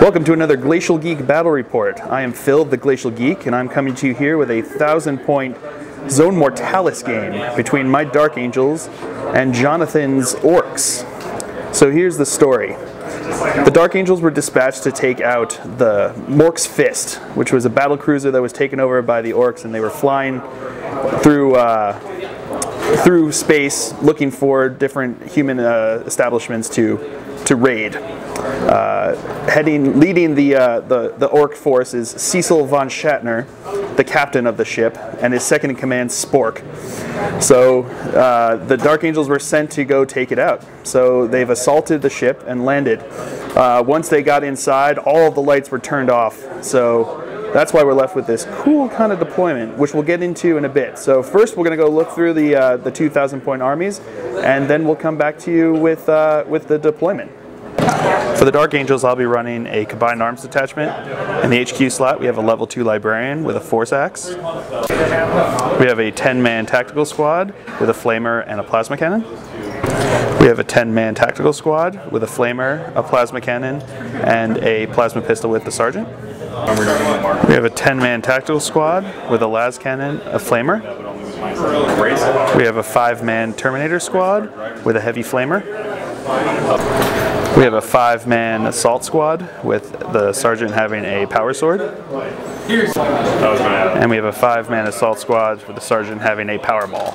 Welcome to another Glacial Geek Battle Report. I am Phil, the Glacial Geek, and I'm coming to you here with a 1,000-point Zone Mortalis game between my Dark Angels and Jonathan's Orks. So here's the story. The Dark Angels were dispatched to take out the Mork's Fist, which was a battle cruiser that was taken over by the Orks, and they were flying through space looking for different human establishments to raid. Leading the Ork force is Cecil von Shatner, the captain of the ship, and his second in command, Spork. So the Dark Angels were sent to go take it out. So they've assaulted the ship and landed. Once they got inside, all of the lights were turned off. So that's why we're left with this cool kind of deployment, which we'll get into in a bit. So first we're going to go look through the 2,000-point armies, and then we'll come back to you with the deployment. For the Dark Angels, I'll be running a Combined Arms Detachment. In the HQ slot, we have a Level 2 Librarian with a Force Axe. We have a 10-man Tactical Squad with a Flamer and a Plasma Cannon. We have a 10-man Tactical Squad with a Flamer, a Plasma Cannon, and a Plasma Pistol with the Sergeant. We have a 10-man Tactical Squad with a Las Cannon, a Flamer. We have a 5-man Terminator Squad with a Heavy Flamer. We have a 5-man Assault Squad with the Sergeant having a Power Sword. And we have a 5-man Assault Squad with the Sergeant having a Power Ball.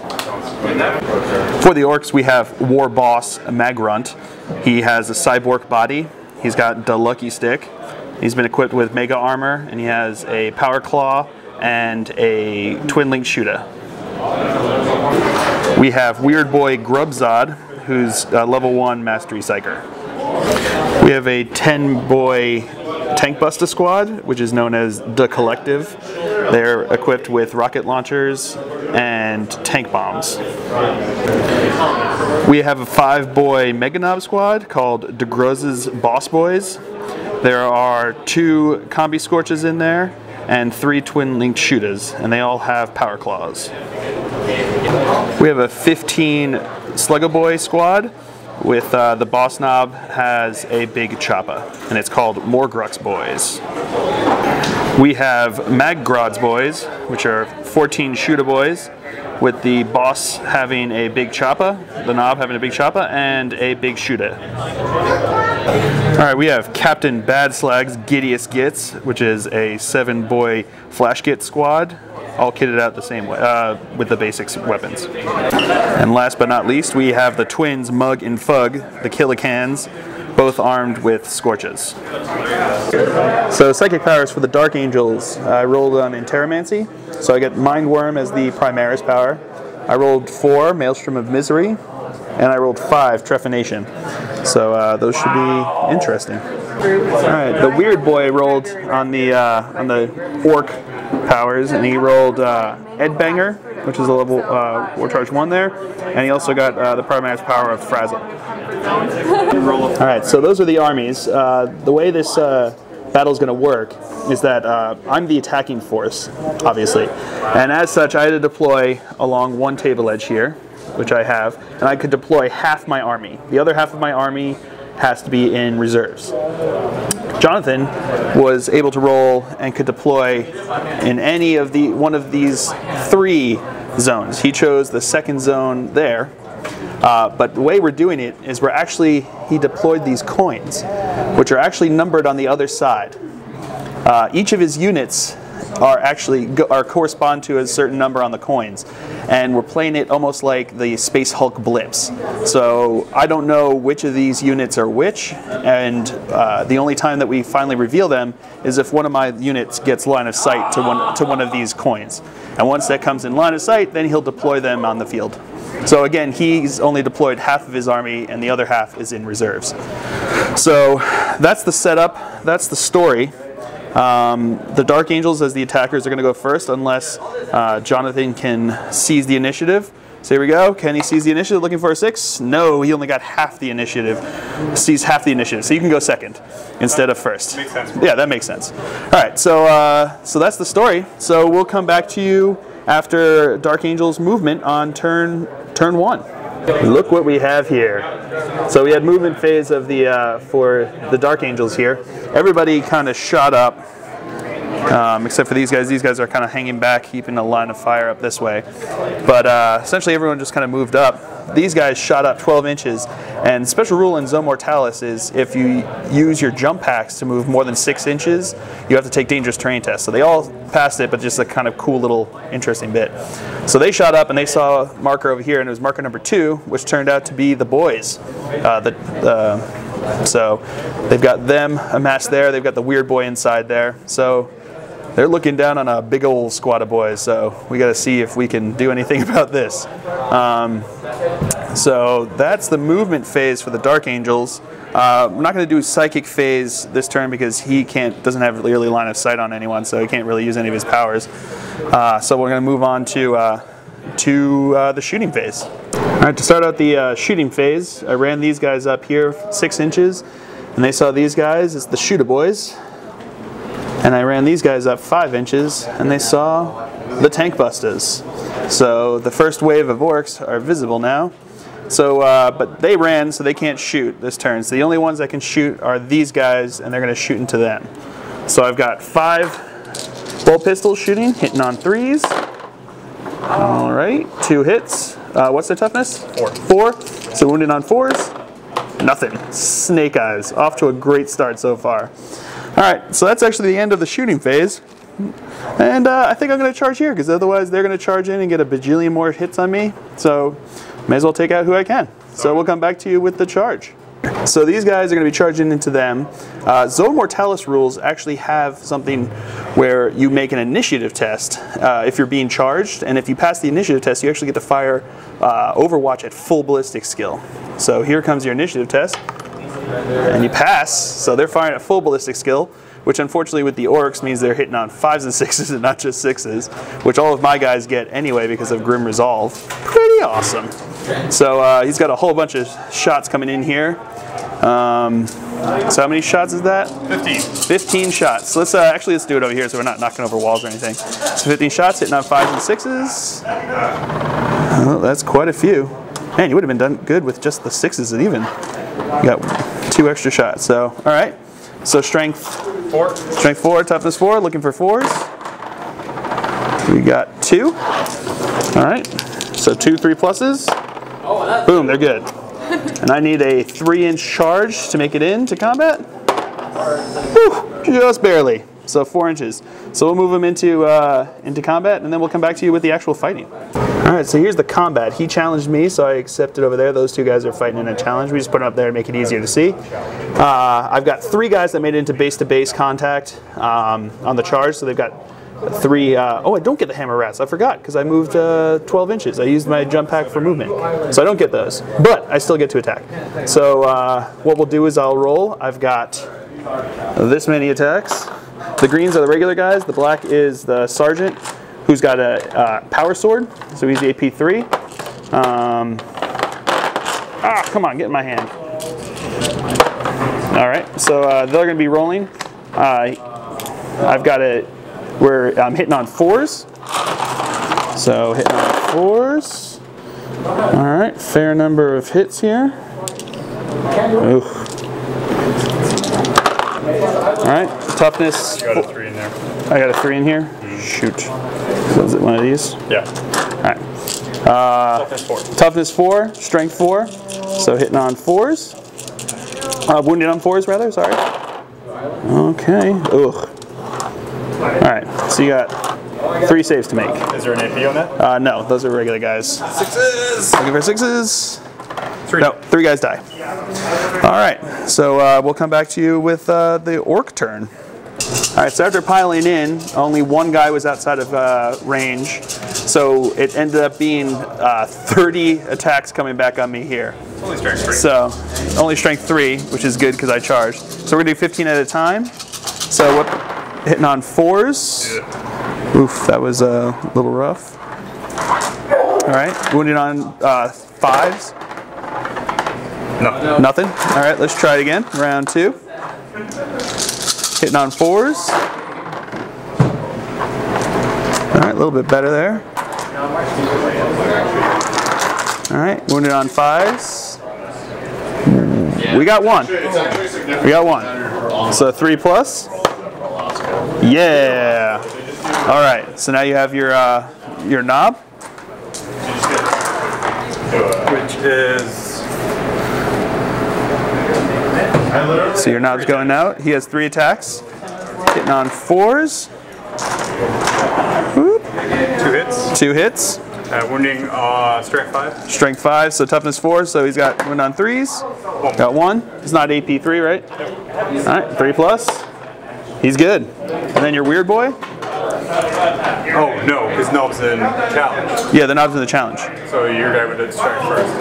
For the Orks, we have War Boss Magrunt. He has a cyborg body. He's got the Lucky Stick. He's been equipped with Mega Armor, and he has a Power Claw and a Twin Link Shooter. We have Weird Boy Grubzod, who's Level 1 Mastery Psyker. We have a 10-boy Tank Buster Squad, which is known as the Collective. They're equipped with rocket launchers and tank bombs. We have a 5-boy Mega Knob Squad called DeGroz's Boss Boys. There are 2 Combi Scorches in there and 3 Twin Linked Shooters, and they all have Power Claws. We have a 15 Slugger Boy Squad with the Boss Knob has a big chopper, and it's called Morgrux Boys. We have Maggrods Boys, which are 14 Shooter Boys, with the Boss having a big chopper, the Knob having a big chopper, and a big shooter. Alright, we have Captain Badslag's Giddiest Gits, which is a 7-boy Flash Git squad, all kitted out the same way, with the basics weapons. And last but not least, we have the twins Mug and Fug, the Killicans, both armed with Scorches. So Psychic Powers for the Dark Angels, I rolled on Interromancy, so I get Mind Worm as the Primaris power. I rolled 4 Maelstrom of Misery, and I rolled 5 Trephination. So those should be interesting. Alright, the Weird Boy rolled on the Ork powers, and he rolled Edbanger, which is a level War Charge 1 there, and he also got the Primaris power of Frazzle. Alright, so those are the armies. The way this battle is going to work is that I'm the attacking force, obviously, and as such I had to deploy along one table edge here, which I have, and I could deploy half my army. The other half of my army has to be in reserves. Jonathan was able to roll and could deploy in any of one of these 3 zones. He chose the second zone there, but the way we're doing it is he deployed these coins, which are actually numbered on the other side. Each of his units are correspond to a certain number on the coins, and we're playing it almost like the Space Hulk blips. So I don't know which of these units are which, and the only time that we finally reveal them is if one of my units gets line of sight to one of these coins. And once that comes in line of sight, then he'll deploy them on the field. So again, he's only deployed half of his army, and the other half is in reserves. So that's the setup, that's the story. The Dark Angels as the attackers are going to go first unless Jonathan can seize the initiative. So here we go. Can he seize the initiative looking for a 6? No, he only got half the initiative. Seized half the initiative. So you can go second instead of first. Makes sense. Yeah, that makes sense. Alright, so that's the story. So we'll come back to you after Dark Angels movement on turn 1. Look what we have here. So we had movement phase of the for the Dark Angels here. Everybody kind of shot up, except for these guys. These guys are kind of hanging back, keeping a line of fire up this way. But essentially everyone just kind of moved up. These guys shot up 12 inches. And special rule in Zone Mortalis is if you use your jump packs to move more than 6 inches, you have to take dangerous terrain tests. So they all passed it, but just a kind of cool little interesting bit. So they shot up and they saw a marker over here, and it was marker number 2, which turned out to be the boys. So they've got them amassed there. They've got the weird boy inside there. So they're looking down on a big old squad of boys. So we got to see if we can do anything about this. So that's the movement phase for the Dark Angels. We're not going to do psychic phase this turn because he doesn't have really line of sight on anyone, so he can't really use any of his powers. So we're going to move on to the shooting phase. All right, to start out the shooting phase, I ran these guys up here 6 inches, and they saw these guys as the shooter boys. And I ran these guys up 5 inches, and they saw the tank busters. So the first wave of orcs are visible now. So, but they ran, so they can't shoot this turn. So the only ones that can shoot are these guys, and they're going to shoot into them. So I've got 5 bolt pistols shooting, hitting on 3s. All right, 2 hits. What's their toughness? 4. So wounded on 4s. Nothing. Snake eyes. Off to a great start so far. All right, so that's actually the end of the shooting phase. And I think I'm going to charge here, because otherwise they're going to charge in and get a bajillion more hits on me. So may as well take out who I can. So we'll come back to you with the charge. So these guys are going to be charging into them. Zone Mortalis rules actually have something where you make an initiative test if you're being charged. And if you pass the initiative test, you actually get to fire Overwatch at full ballistic skill. So here comes your initiative test. And you pass, so they're firing at full ballistic skill, which unfortunately with the Orks means they're hitting on 5s and 6s and not just 6s, which all of my guys get anyway because of Grim Resolve. Pretty awesome. So he's got a whole bunch of shots coming in here. So how many shots is that? 15. 15 shots. So let's let's do it over here so we're not knocking over walls or anything. So 15 shots, hitting on 5s and 6s. Oh, that's quite a few. Man, you would have been done good with just the 6s and even. You got 2 extra shots. So all right. So strength 4. Strength 4, toughness 4. Looking for 4s. We got 2. All right. So 2 3 pluses. Boom, they're good. And I need a 3-inch charge to make it into combat. Whew, just barely. So 4 inches. So we'll move them into combat, and then we'll come back to you with the actual fighting. All right, so here's the combat. He challenged me, so I accepted over there. Those 2 guys are fighting in a challenge. We just put them up there to make it easier to see. I've got 3 guys that made it into base-to-base contact on the charge, so they've got 3. Oh, I don't get the hammer rats. I forgot because I moved 12 inches. I used my jump pack for movement, so I don't get those. But I still get to attack. So what we'll do is I'll roll. I've got this many attacks. The greens are the regular guys. The black is the sergeant, who's got a power sword, so he's the AP 3. Come on, get in my hand. All right, so they're going to be rolling. I've got I'm hitting on 4s. So hitting on 4s. All right, fair number of hits here. Oof. All right, toughness. You got a 3 in there. I got a 3 in here. Shoot. Was it one of these? Yeah. All right. Toughness 4. Toughness 4, strength 4. So hitting on 4s. Wounded on 4s, rather. Sorry. Okay. Ugh. All right. So you got 3 saves to make. Is there an AP on that? No, those are regular guys. 6s. Looking for 6s. 3. No, 3 guys die. All right. So we'll come back to you with the orc turn. All right, so after piling in, only 1 guy was outside of range, so it ended up being 30 attacks coming back on me here. Only strength 3. So, only strength 3, which is good because I charged. So we're going to do 15 at a time. So hitting on 4s. Yeah. Oof, that was a little rough. All right, wounded on 5s. No. Nothing. All right, let's try it again. Round 2. Hitting on 4s. All right, a little bit better there. All right, wounded on 5s. We got 1. We got 1. So 3 plus. Yeah. All right. So now you have your knob, which is. So your knob's going out. He has 3 attacks. Hitting on 4s. Whoop. 2 hits. 2 hits. Wounding strength 5. Strength 5, so toughness 4. So he's got wound on 3s. Got 1. It's not AP 3, right? All right, 3 plus. He's good. And then your weird boy. Oh no, his knob's in challenge. Yeah, the knob's in the challenge. So your guy would have strike first.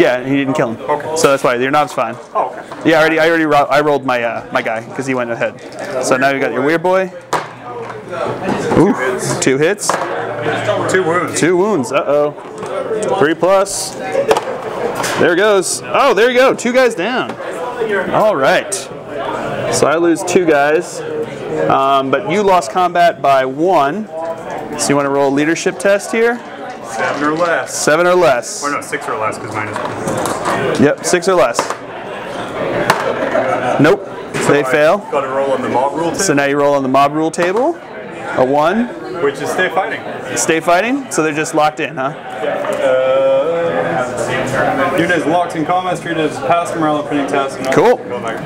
Yeah, he didn't kill him. Okay. So that's why your knob's fine. Oh, okay. Yeah, I rolled my my guy because he went ahead. So now you got your weird boy. Ooh, 2 hits. 2 wounds. 2 wounds. Uh-oh. 3 plus. There it goes. Oh, there you go. 2 guys down. All right. So I lose 2 guys. But you lost combat by 1. So you want to roll a leadership test here? 7 or less. 7 or less. Or no, 6 or less because mine is 1. Yep, 6 or less. Nope. So they fail. Got to roll on the mob rule table. So now you roll on the mob rule table. A 1. Which is stay fighting. Stay fighting? So they're just locked in, huh? Unit is locked in combat, treated as past morale and printing tasks. Cool.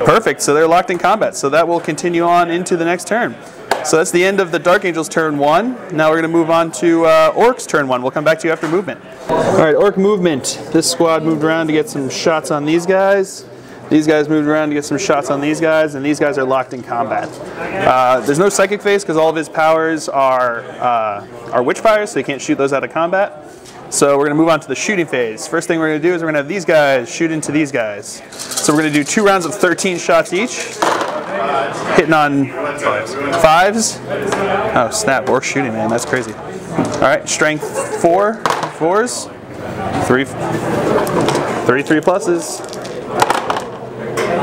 Perfect. So they're locked in combat. So that will continue on into the next turn. So that's the end of the Dark Angels turn 1. Now we're going to move on to Orks turn 1. We'll come back to you after movement. All right, Orc movement. This squad moved around to get some shots on these guys. These guys moved around to get some shots on these guys, and these guys are locked in combat. There's no psychic phase because all of his powers are witch fires, so he can't shoot those out of combat. So we're going to move on to the shooting phase. First thing we're going to do is we're going to have these guys shoot into these guys. So we're going to do 2 rounds of 13 shots each, hitting on 5s. Oh snap! Orc shooting, man, that's crazy. All right, strength 4, 4s, 3 pluses.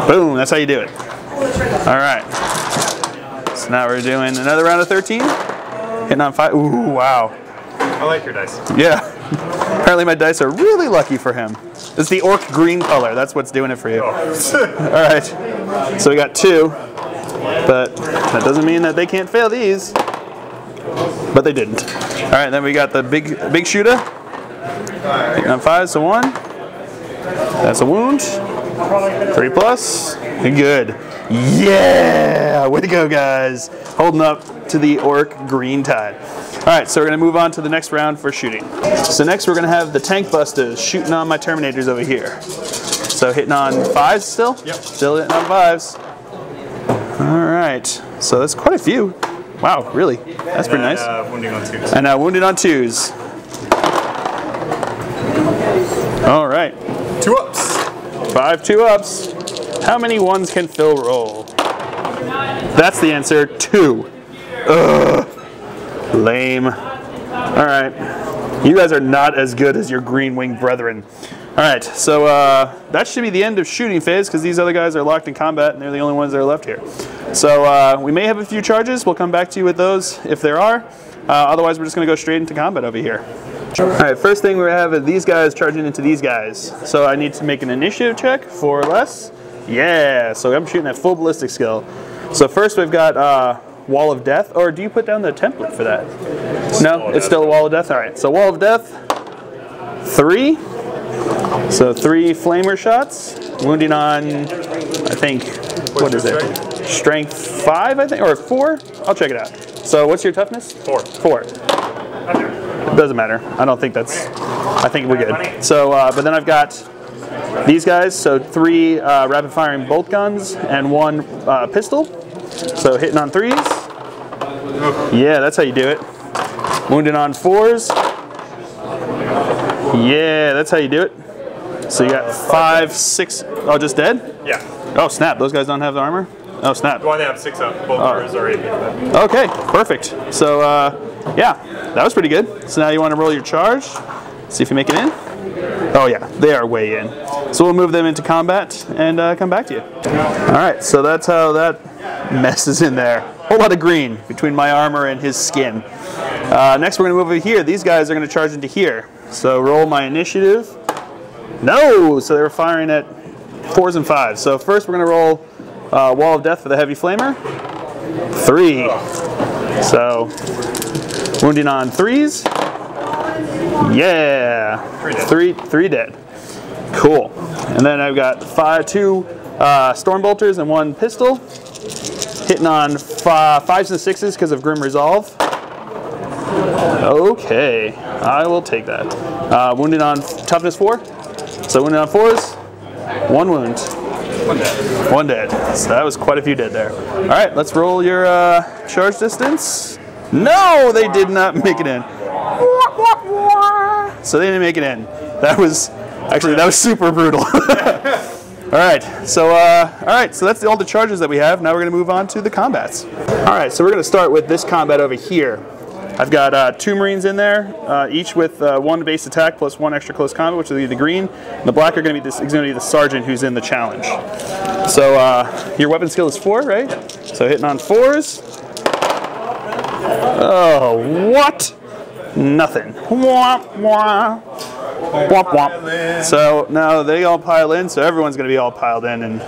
Boom, that's how you do it. All right. So now we're doing another round of 13. Hitting on 5. Ooh, wow. I like your dice. Yeah. Apparently my dice are really lucky for him. It's the orc green color. That's what's doing it for you. All right. So we got 2. But that doesn't mean that they can't fail these. But they didn't. All right, then we got the big shooter. Hitting on 5, so 1. That's a wound. 3 plus. Good. Yeah! Way to go, guys. Holding up to the orc green tide. All right, so we're going to move on to the next round for shooting. So next we're going to have the tank busters shooting on my terminators over here. So hitting on 5s still? Yep. Still hitting on 5s. All right. So that's quite a few. Wow, really? That's pretty nice. Wounding on 2s. And now wounded on 2s. All right. 2 ups. 5 2-ups. How many 1s can Phil roll? That's the answer. 2. Ugh. Lame. All right. You guys are not as good as your green-winged brethren. All right. So that should be the end of shooting phase because these other guys are locked in combat and they're the only ones that are left here. So we may have a few charges. We'll come back to you with those if there are. Otherwise, we're just going to go straight into combat over here. All right, first thing we have is these guys charging into these guys. So I need to make an initiative check, 4 or less. Yeah, so I'm shooting at full ballistic skill. So first we've got Wall of Death, or do you put down the template for that? No, it's still a Wall of Death? All right, so Wall of Death, 3. So 3 flamer shots, wounding on, I think, what is it? Strength 5, I think, or 4? I'll check it out. So what's your toughness? 4. 4. It doesn't matter. I don't think that's, I think we're good. So, but then I've got these guys, so 3 rapid firing bolt guns and 1 pistol. So hitting on 3s. Yeah, that's how you do it. Wounded on 4s. Yeah, that's how you do it. So you got 5, 6, oh, just dead? Yeah. Oh snap, those guys don't have the armor? Oh snap. Well, they have 6 up. Both are already. Okay, perfect. So yeah, that was pretty good. So now you want to roll your charge. See if you make it in. Oh yeah, they are way in. So we'll move them into combat and come back to you. All right, so that's how that mess is in there. Whole lot of green between my armor and his skin. Next we're going to move over here. These guys are going to charge into here. So roll my initiative. No, so they were firing at 4s and 5s. So first we're going to roll Wall of Death for the Heavy Flamer. 3. So wounding on 3s. Yeah. 3 dead. Cool. And then I've got 2 Storm Bolters and 1 pistol. Hitting on 5s and 6s because of Grim Resolve. Okay, I will take that. Wounded on toughness 4. So wounded on 4s. 1 wound. 1 dead. 1 dead. So that was quite a few dead there. All right, let's roll your charge distance. No, they did not make it in. So they didn't make it in. That was super brutal. All right, so that's all the charges that we have. Now we're going to move on to the combats. All right, so we're going to start with this combat over here. I've got 2 Marines in there, each with 1 base attack plus 1 extra close combat, which will be the green. And the black is going to be the sergeant who's in the challenge. So your weapon skill is 4, right? So hitting on 4s. Oh, what? Nothing. Womp, womp. Womp, womp. So now they all pile in, so everyone's going to be all piled in and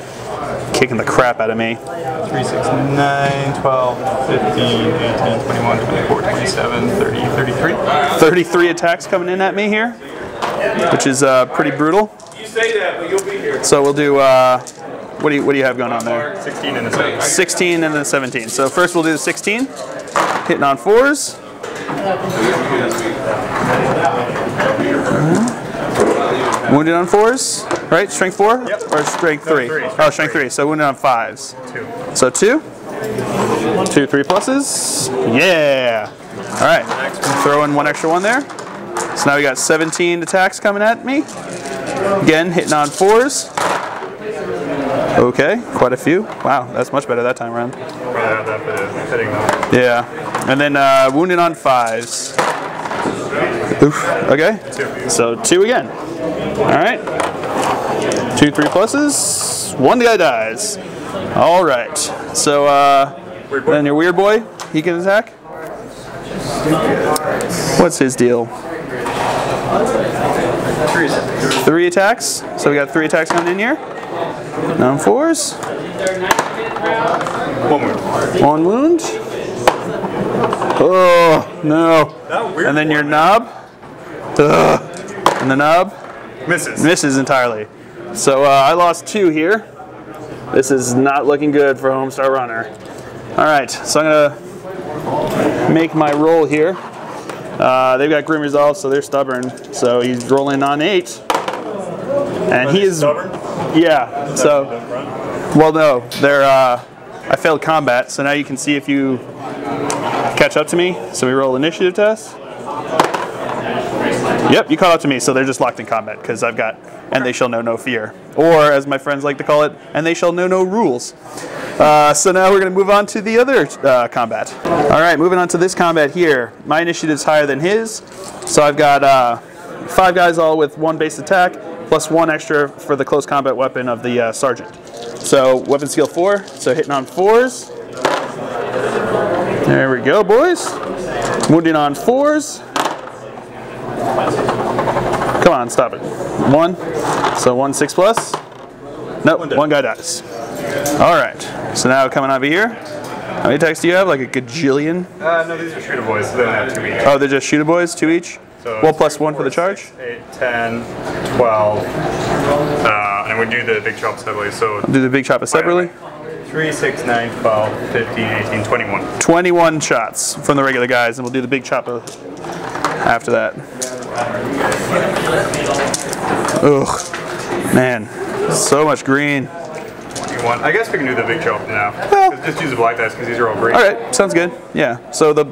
kicking the crap out of me. 3, 6, 9, 12, 15, 18, 21, 24, 27, 30, 33. 33 attacks coming in at me here, which is pretty brutal. You say that, but you'll be here. So we'll do, what do you have going on there? 16 and a 17. 16 and then 17. So first we'll do the 16, hitting on 4s. Wounded on 4s, right? Strength 4? Yep. Or strength 3? Oh, strength 3. So wounded on 5s. 2. So 2. 2 3 pluses. Yeah. All right. Throw in 1 extra 1 there. So now we got 17 attacks coming at me. Again, hitting on 4s. Okay, quite a few. Wow, that's much better that time around. Probably have that for the hitting though. Yeah. And then wounded on 5s. Oof. Okay. 2. So 2 again. All right. 2 3 pluses. 1 guy dies. All right. So then your weird boy, he can attack. What's his deal? 3 attacks. So we got 3 attacks coming in here. On 4s. 1 wound. 1 wound. Oh no. And then your knob. Ugh. And the knob misses entirely. So I lost 2 here. This is not looking good for a Homestar Runner. All right, so I'm gonna make my roll here. They've got Grim Resolve, so they're stubborn. So he's rolling on 8, and he is stubborn. Yeah. So, well, no, they're. I failed combat, so now you can see if you catch up to me. So we roll initiative test. Yep, you caught up to me, so they're just locked in combat because I've got, and they shall know no fear. Or, as my friends like to call it, and they shall know no rules. So now we're going to move on to the other combat. All right, moving on to this combat here. My initiative is higher than his, so I've got 5 guys all with 1 base attack, plus 1 extra for the close combat weapon of the sergeant. So weapon skill 4, so hitting on 4s. There we go, boys. Wounding on 4s. Come on, stop it. 1. So 1 6 plus. Nope, 1 guy dies. All right. So now coming over here. How many attacks do you have? Like a gajillion? No, these are shooter boys, so they only have 2 each. Oh, they're just shooter boys, 2 each? So well, plus 1 for the charge? 6, 8, 10, 12. And we do the big chops separately. So I'll do the big chop separately. 3, 6, 9, 12, 15, 18, 21. 21 shots from the regular guys, and we'll do the big chop after that. Ugh, man, so much green. 21. I guess we can do the big chop now. Well, just use the black dice because these are all green. All right, sounds good. Yeah. So the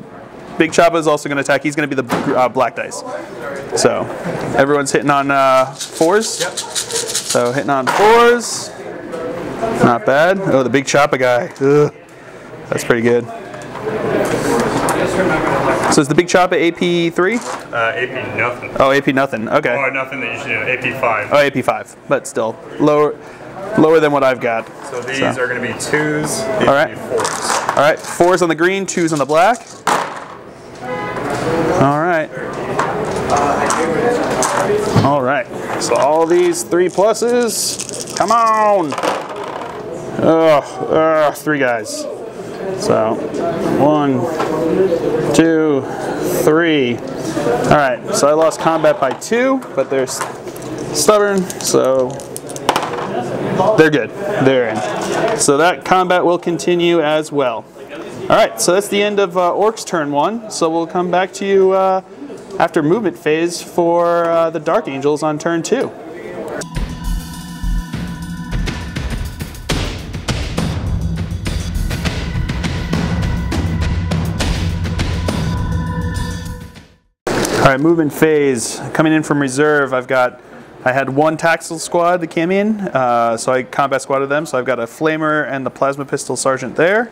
big choppa is also going to attack. He's going to be the black dice. So everyone's hitting on 4s. Yep. So hitting on 4s. Not bad. Oh, the big choppa guy. Ugh. That's pretty good. So is the big choppa AP 3? AP nothing. Oh, AP nothing. Okay. Oh, nothing that you should do. AP 5. Oh, AP 5, but still lower than what I've got. So these are going to be 2s. All right. 4s. All right. 4s on the green, 2s on the black. All right. All right. So all these 3 pluses, come on! 3 guys. So 1, 2, 3. All right, so I lost combat by 2, but they're stubborn, so they're good. They're in. So that combat will continue as well. All right, so that's the end of Orcs turn 1. So we'll come back to you after movement phase for the Dark Angels on turn 2. All right, movement phase. Coming in from reserve, I had 1 tactical squad that came in, so I combat squatted them. So I've got a flamer and the plasma pistol sergeant there.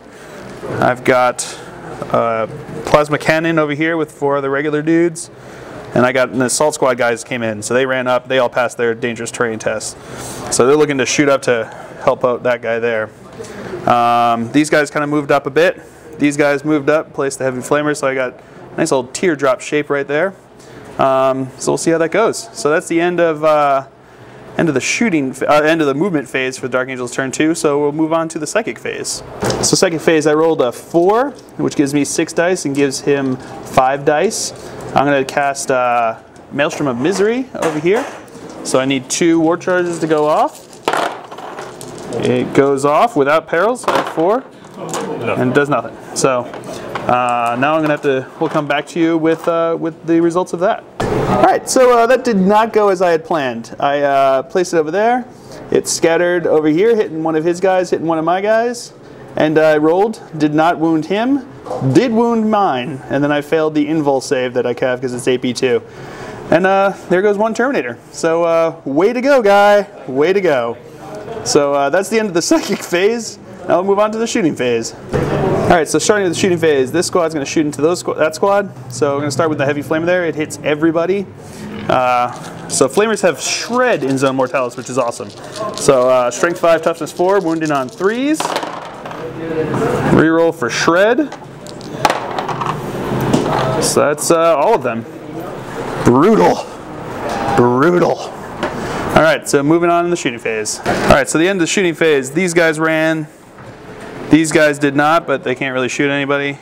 I've got a plasma cannon over here with 4 other regular dudes. And I got an assault squad guys came in, so they ran up, they all passed their dangerous terrain test. So they're looking to shoot up to help out that guy there. These guys kind of moved up a bit. These guys moved up, placed the heavy flamer, so I got a nice old teardrop shape right there. So we'll see how that goes. So that's the end of the movement phase for Dark Angels turn 2. So we'll move on to the psychic phase. So psychic phase, I rolled a 4, which gives me 6 dice and gives him 5 dice. I'm going to cast Maelstrom of Misery over here. So I need 2 war charges to go off. It goes off without perils at 4, and does nothing. So now I'm gonna we'll come back to you with the results of that. All right, so that did not go as I had planned. I placed it over there. It scattered over here, hitting one of his guys, hitting one of my guys, and I rolled. Did not wound him. Did wound mine, and then I failed the invul save that I have because it's AP2. And there goes 1 Terminator. So way to go, guy. Way to go. So that's the end of the psychic phase. Now we'll move on to the shooting phase. All right, so starting with the shooting phase, this squad's going to shoot into that squad. So we're going to start with the heavy flamer there. It hits everybody. So flamers have shred in Zone Mortalis, which is awesome. So strength 5, toughness 4, wounded on 3s. Reroll for shred. So that's all of them. Brutal. Brutal. All right, so moving on in the shooting phase. All right, so the end of the shooting phase, these guys ran. These guys did not, but they can't really shoot anybody.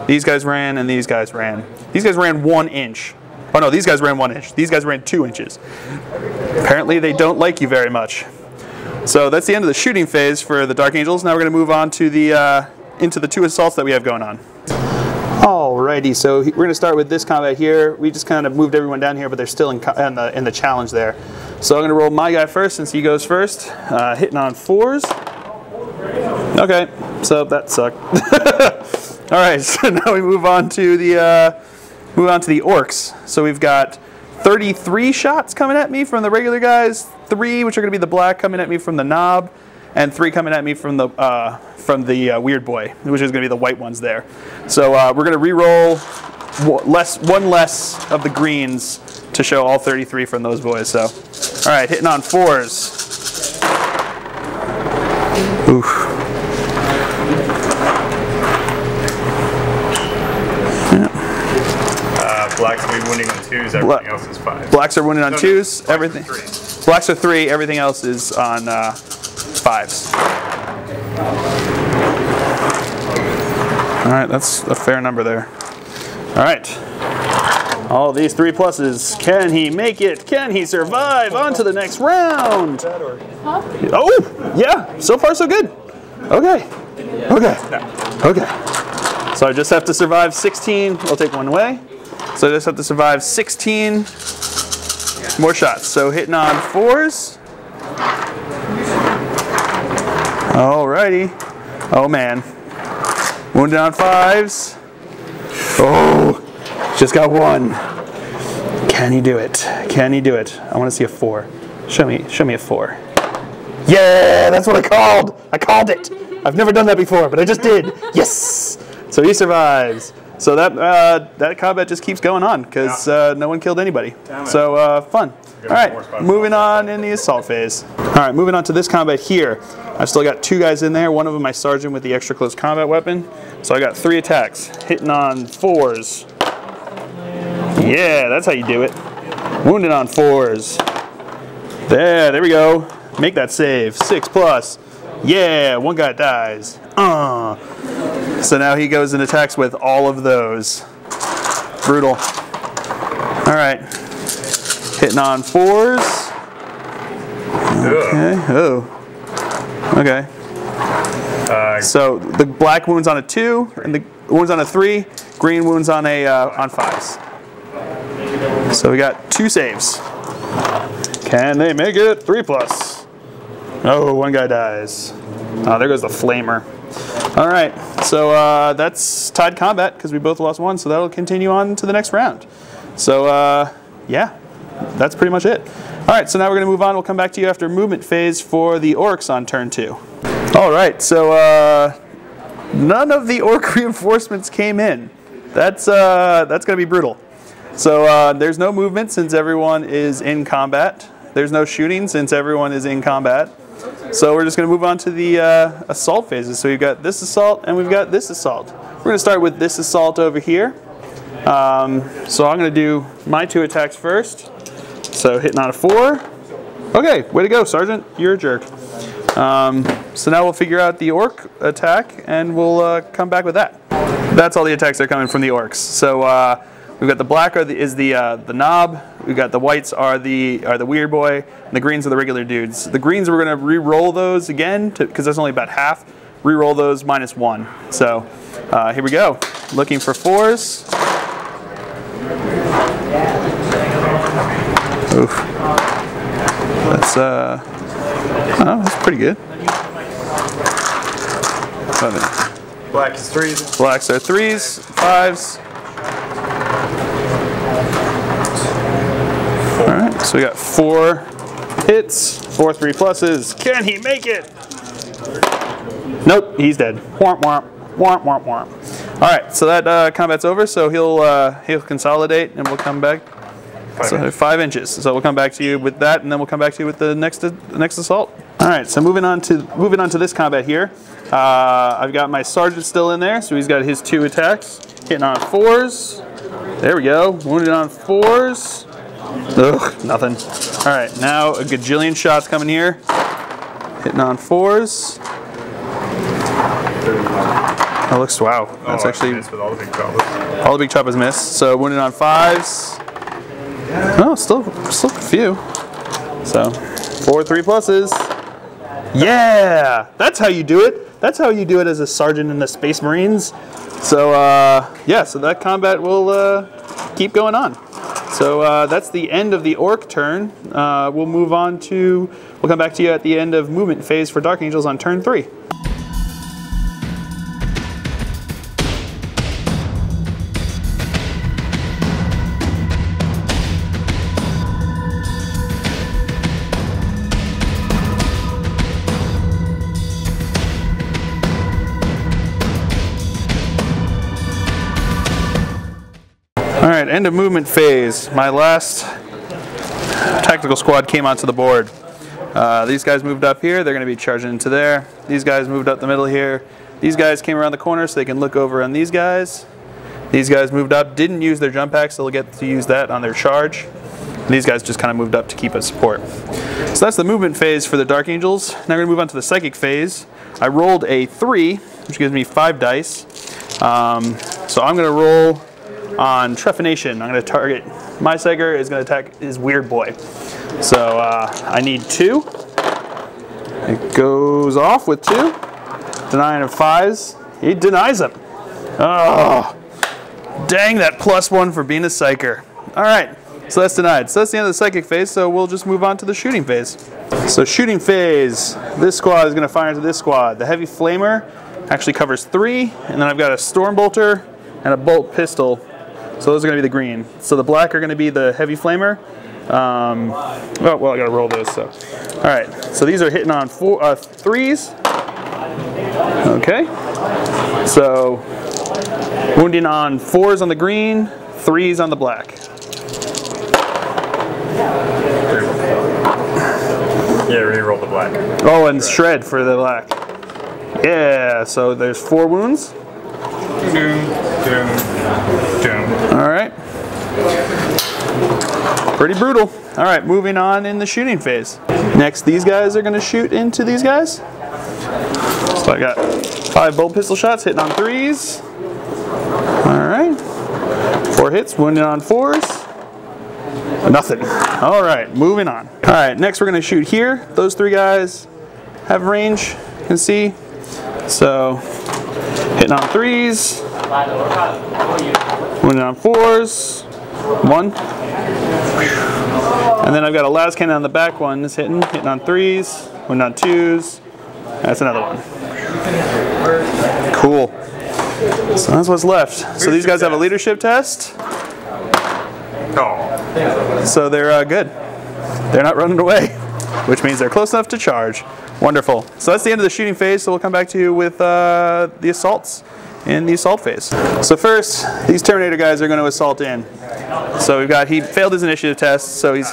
These guys ran, and these guys ran. These guys ran 1 inch. Oh no, these guys ran 1 inch. These guys ran 2 inches. Apparently they don't like you very much. So that's the end of the shooting phase for the Dark Angels. Now we're going to move on to the into the 2 assaults that we have going on. Alrighty, so we're going to start with this combat here. We just kind of moved everyone down here, but they're still in the challenge there. So I'm going to roll my guy first since he goes first, hitting on 4s. Okay, so that sucked. All right, so now we move on to the Orks. So we've got 33 shots coming at me from the regular guys, 3 which are going to be the black coming at me from the knob, and 3 coming at me from the weird boy, which is going to be the white ones there. So we're going to re-roll one less of the greens to show all 33 from those boys. So, all right, hitting on 4s. Oof. Blacks will be wounding on 2s, everything else is 5. Blacks are wounded on 2s, everything. Blacks are 3, everything else is on 5s. All right, that's a fair number there. All right. All these 3 pluses. Can he make it? Can he survive? On to the next round. Oh, yeah, so far so good. Okay. Okay. Okay. So I just have to survive 16. I'll take 1 away. So I just have to survive 16 more shots. So hitting on 4s. Alrighty. Oh man. Wounded on 5s. Oh, just got 1. Can he do it? Can he do it? I want to see a 4. Show me a 4. Yeah, that's what I called. I called it. I've never done that before, but I just did. Yes. So he survives. So that combat just keeps going on because no one killed anybody. So fun. All right, moving on in the assault phase. All right, moving on to this combat here. I've still got 2 guys in there. One of them my sergeant with the extra close combat weapon. So I got 3 attacks, hitting on 4s. Yeah, that's how you do it. Wounded on 4s. There we go. Make that save. 6+. Yeah, one guy dies. So now he goes and attacks with all of those. Brutal. All right. Hitting on 4s. Okay. Oh. Okay. So the black wounds on a 2, and the wounds on a 3. Green wounds on a on 5s. So we got 2 saves. Can they make it? 3+. Oh, one guy dies. Oh, there goes the flamer. All right, so that's tied combat because we both lost 1, so that'll continue on to the next round. So yeah, that's pretty much it. All right, so now we're gonna move on. We'll come back to you after movement phase for the Orks on turn 2. All right, so none of the Ork reinforcements came in. That's gonna be brutal. So there's no movement since everyone is in combat. There's no shooting since everyone is in combat. So we're just going to move on to the assault phases. So we've got this assault and we've got this assault. We're going to start with this assault over here. So I'm going to do my 2 attacks first. So hitting on a 4. Okay, way to go, Sergeant. You're a jerk. So now we'll figure out the Ork attack and we'll come back with that. That's all the attacks that are coming from the Orks. So we've got the black is the knob. We've got the whites are the weird boy, and the greens are the regular dudes. The greens, we're going to re-roll those again because that's only about half. Re-roll those -1. So here we go. Looking for 4s. Oof. That's oh, that's pretty good. Black is 3s. Blacks are 3s, 5s. Alright, so we got 4 hits, 4 3+s. Can he make it? Nope, he's dead. Womp womp, womp womp womp. Alright, so that combat's over, so he'll consolidate and we'll come back. 5 inches. So we'll come back to you with that, and then we'll come back to you with the next assault. Alright, so moving on to this combat here. I've got my sergeant still in there, so he's got his 2 attacks. Hitting on 4s. There we go. Wounded on 4s. Ugh, nothing. All right, now a gajillion shots coming here. Hitting on 4s. That looks, wow. That's actually, with all the big choppers. All the big choppers missed. So wounded on 5s. Oh, still a few. So 4 3+s. Yeah, that's how you do it. That's how you do it as a sergeant in the Space Marines. So yeah, so that combat will keep going on. So that's the end of the Ork turn. We'll move on to, we'll come back to you at the end of movement phase for Dark Angels on turn 3. Alright, end of movement phase. My last tactical squad came onto the board. These guys moved up here, they're going to be charging into there. These guys moved up the middle here. These guys came around the corner so they can look over on these guys. These guys moved up, didn't use their jump packs, so they'll get to use that on their charge. And these guys just kind of moved up to keep us support. So that's the movement phase for the Dark Angels. Now we're going to move on to the Psychic phase. I rolled a 3, which gives me 5 dice. So I'm going to roll on Trephination. I'm going to target, my Psyker is going to attack his weird boy. So I need 2. It goes off with 2. Denying of 5s. He denies them. Oh, dang that +1 for being a Psyker. Alright, so that's denied. So that's the end of the Psychic phase, so we'll just move on to the Shooting phase. So Shooting phase, this squad is going to fire into this squad. The Heavy Flamer actually covers 3, and then I've got a Storm Bolter and a Bolt Pistol. So those are going to be the green. So the black are going to be the Heavy Flamer. Oh, well, I got to roll those. So, all right. So these are hitting on 3s. Okay. So wounding on 4s on the green, 3s on the black. Yeah, re-roll the black. Oh, and shred for the black. Yeah. So there's 4 wounds. Doom, doom, doom. All right. Pretty brutal. All right, moving on in the shooting phase. Next, these guys are gonna shoot into these guys. So I got 5 bolt pistol shots hitting on 3s. All right, 4 hits, wounded on 4s. Nothing. All right, moving on. All right, next we're gonna shoot here. Those 3 guys have range, you can see. So, hitting on 3s, wounded on 4s, 1. And then I've got a las cannon on the back one that's hitting on 3s, wounded on 2s. That's another one. Cool. So that's what's left. So these guys have a leadership test. So they're good. They're not running away, which means they're close enough to charge. Wonderful. So that's the end of the shooting phase, so we'll come back to you with the assaults in the assault phase. So first, these Terminator guys are going to assault in. So we've got, he failed his initiative test, so he's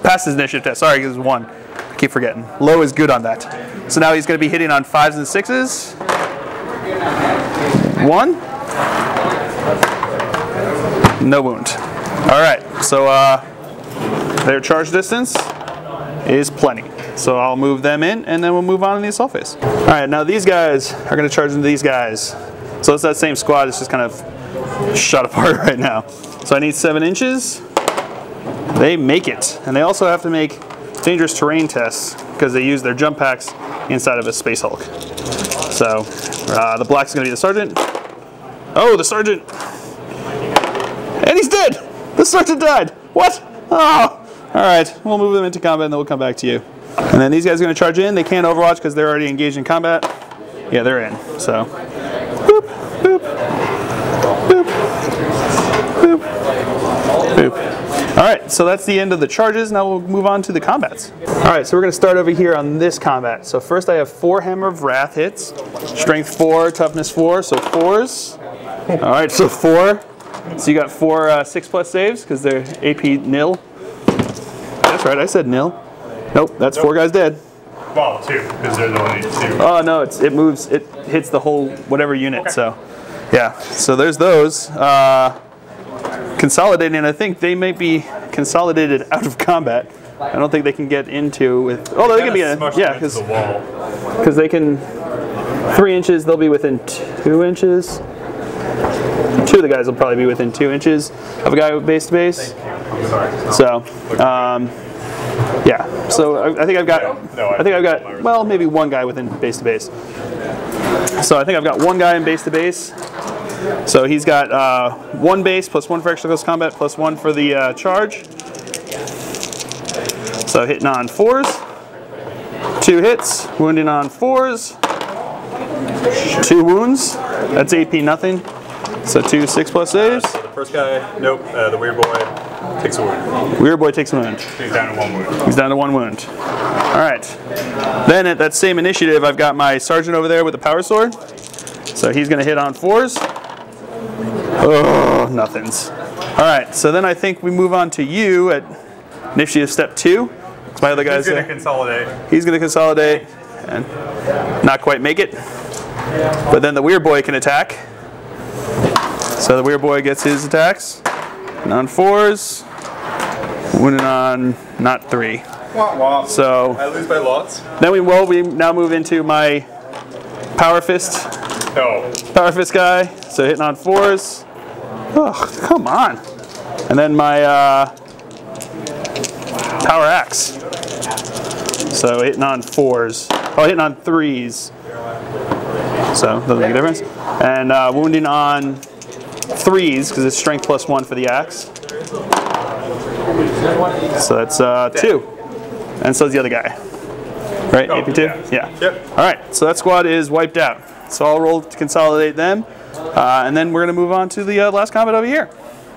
passed his initiative test. Sorry, it was 1. I keep forgetting. Low is good on that. So now he's going to be hitting on 5s and 6s. 1. No wound. All right, so their charge distance is plenty. So I'll move them in, and then we'll move on in the assault phase. All right, now these guys are going to charge into these guys. So it's that same squad, it's just kind of shot apart right now. So I need 7 inches. They make it, and they also have to make dangerous terrain tests because they use their jump packs inside of a Space Hulk. So the black's going to be the sergeant. Oh, the sergeant! And he's dead! The sergeant died! What? Oh! Alright, we'll move them into combat and then we'll come back to you. And then these guys are going to charge in. They can't overwatch because they're already engaged in combat. Yeah, they're in. So, boop, boop, boop, boop, boop. Alright, so that's the end of the charges. Now we'll move on to the combats. Alright, so we're going to start over here on this combat. So first I have 4 Hammer of Wrath hits. Strength 4, toughness 4, so 4s. Alright, so 4. So you got 4 6+ saves because they're AP nil. That's right, I said nil. Nope, that's 4 guys dead. Well, 2, because there's only 2. Oh no, it moves, it hits the whole whatever unit. Okay. So yeah, so there's those. Consolidating, I think they may be consolidated out of combat. I don't think they can get into with. Oh, they can be in. Yeah, because they can 3 inches. They'll be within 2 inches. 2 of the guys will probably be within 2 inches of a guy with base to base. So, yeah. So I think I've got. Well, maybe 1 guy within base to base. So I think I've got 1 guy in base to base. So he's got 1 base plus 1 for extra close combat plus 1 for the charge. So hitting on 4s, 2 hits, wounding on 4s, 2 wounds. That's AP nothing. So 2 6+ saves. So the first guy, nope. The weird boy takes a wound. Weird boy takes a wound. He's down to 1 wound. He's down to 1 wound. All right. Then at that same initiative, I've got my sergeant over there with the power sword. So he's going to hit on 4s. Oh, nothings. All right, so then I think we move on to you at initiative step 2. My other guy's He's going to consolidate. He's going to consolidate and not quite make it. But then the weird boy can attack. So the weird boy gets his attacks. And on 4s, wounded on not 3. So I lose by lots. Then we now move into my power fist. No. Power fist guy. So hitting on 4s. Oh, come on. And then my power axe. So hitting on 4s. Oh, hitting on 3s. So doesn't make a difference. And wounding on 3s because it's strength plus 1 for the axe. So that's 2. And so is the other guy. Right? Oh, AP2? Yeah. Yep. All right. So that squad is wiped out. So I'll roll to consolidate them. And then we're going to move on to the last combat over here.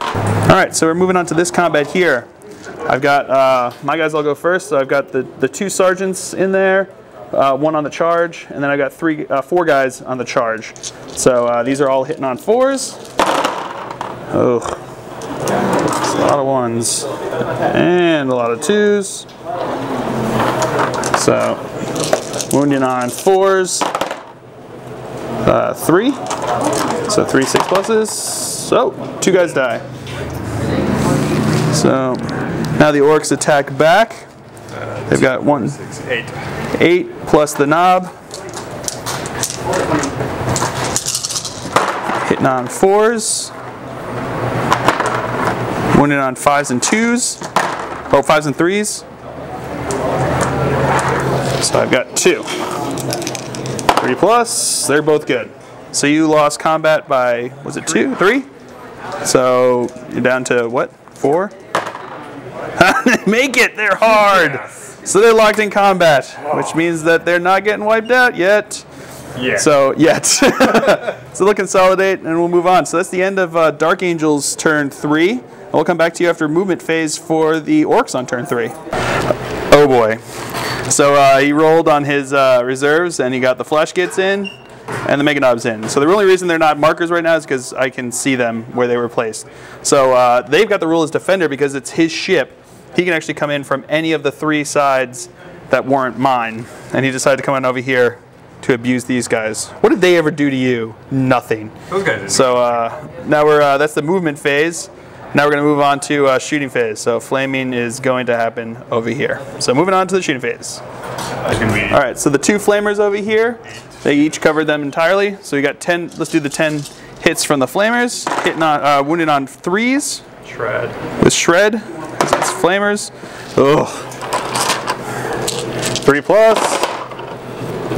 All right. So we're moving on to this combat here. I've got my guys. I'll go first. So I've got the 2 sergeants in there, 1 on the charge, and then I've got 4 guys on the charge. So these are all hitting on 4s. Oh, that's a lot of 1s and a lot of 2s. So wounding on 4s, 3. So 3 6+s. So 2 guys die. So Now the Orks attack back. They've got 1, 6, 8. 8 plus the knob. Hitting on 4s. Wounded on 5s and 2s. Oh, 5s and 3s. So I've got 2. 3 plus. They're both good. So you lost combat by, was it 2? 3? So you're down to what? 4? Make it! They're hard! Yes. So they're locked in combat, which means that they're not getting wiped out yet. Yeah. So, yet. So they'll consolidate and we'll move on. So that's the end of Dark Angel's turn 3. And we'll come back to you after movement phase for the Orks on turn 3. Oh boy. So he rolled on his reserves and he got the Flash Gits in and the Mega Knobs in. So the only reason they're not markers right now is because I can see them where they were placed. So they've got the rule as Defender because it's his ship. He can actually come in from any of the 3 sides that weren't mine. And he decided to come in over here to abuse these guys. What did they ever do to you? Nothing. Those guys didn't. So now we're, that's the movement phase. Now we're going to move on to shooting phase. So flaming is going to happen over here. So moving on to the shooting phase. All right, so the 2 flamers over here, they each covered them entirely. So we got 10, let's do the 10 hits from the flamers. Hitting on, wounded on 3s. Shred. With shred, it's flamers. Ugh. 3 plus.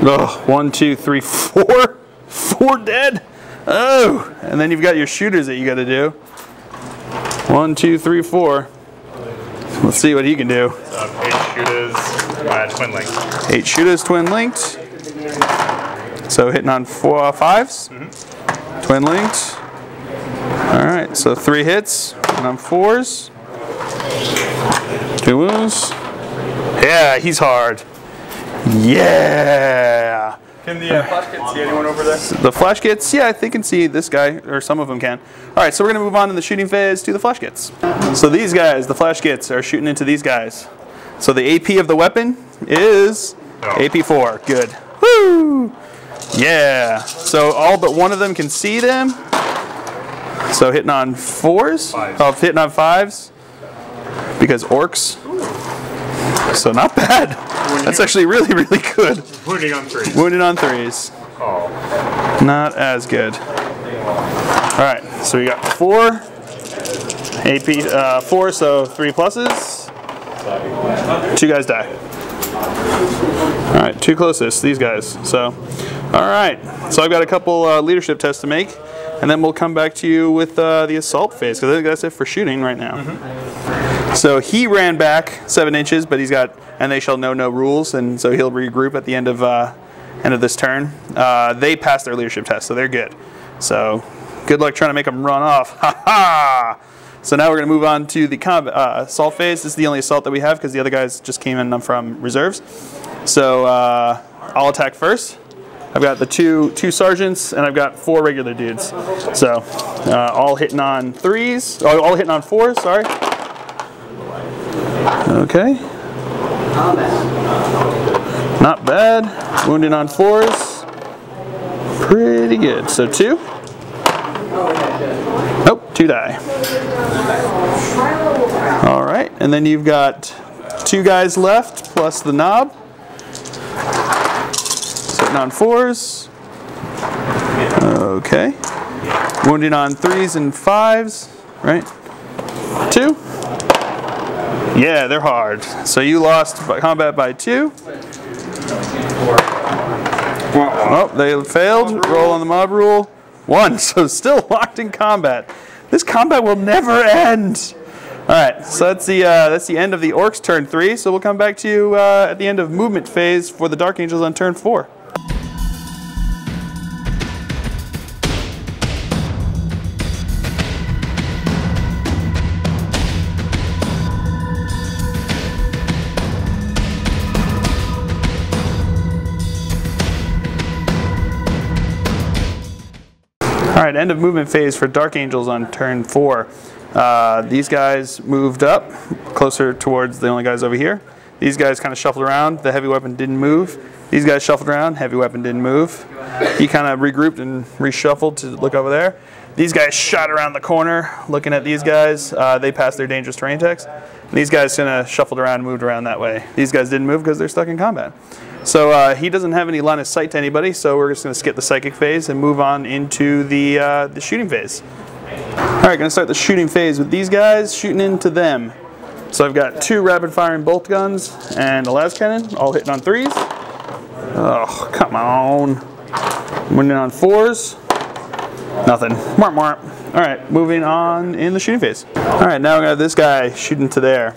Ugh, 1, 2, 3, 4. 4 dead. Oh, and then you've got your shooters that you got to do. 1, 2, 3, 4. Let's see what he can do. 8 shooters, twin linked. 8 shooters, twin linked. So hitting on 4 5s. Twin linked. All right, so 3 hits, and on 4s. 2 wounds. Yeah, he's hard. Yeah. Can the Flash Gits see anyone over there? The Flash Gits, yeah, they can see this guy, or some of them can. All right, so we're gonna move on in the shooting phase to the Flash Gits. So these guys, the Flash Gits, are shooting into these guys. So the AP of the weapon is AP4, good. Woo! Yeah, so all but one of them can see them. So hitting on 4s, hitting on 5s, because Orks. So not bad. That's actually really, really good. Wounding on 3s. Wounding on 3s. Oh. Not as good. All right, so we got 4. AP 4, so 3 pluses. 2 guys die. All right, 2 closest, these guys. So, all right. So I've got a couple leadership tests to make, and then we'll come back to you with the assault phase, because I think that's it for shooting right now. So he ran back 7 inches, but he's got, and they shall know no rules, and so he'll regroup at the end of this turn. They passed their leadership test, so they're good. So good luck trying to make them run off. Ha ha! So now we're going to move on to the assault phase. This is the only assault that we have because the other guys just came in from reserves. So I'll attack first. I've got the two sergeants, and I've got 4 regular dudes. So all hitting on 3s, all hitting on 4s, sorry. Okay. Not bad. Wounded on 4s. Pretty good. So 2. Nope, 2 die. All right, and then you've got 2 guys left plus the knob. Sitting on 4s. Okay. Wounded on 3s and 5s, right? 2. Yeah, they're hard. So you lost combat by 2. Oh, they failed. Roll on the mob rule. 1, so still locked in combat. This combat will never end. All right, so that's the end of the Orks turn 3. So we'll come back to you at the end of movement phase for the Dark Angels on turn 4. All right, end of movement phase for Dark Angels on turn 4. These guys moved up closer towards the only guys over here. These guys kind of shuffled around. The heavy weapon didn't move. These guys shuffled around. Heavy weapon didn't move. He kind of regrouped and reshuffled to look over there. These guys shot around the corner looking at these guys. They passed their dangerous terrain checks. These guys kind of shuffled around and moved around that way. These guys didn't move because they're stuck in combat. So he doesn't have any line of sight to anybody, so we're just going to skip the psychic phase and move on into the shooting phase. Alright, going to start the shooting phase with these guys, shooting into them. So I've got 2 rapid firing bolt guns and a las cannon, all hitting on 3s. Oh, come on. Winning on 4s. Nothing. Marp, marp. Alright, moving on in the shooting phase. Alright, now we got this guy shooting to there.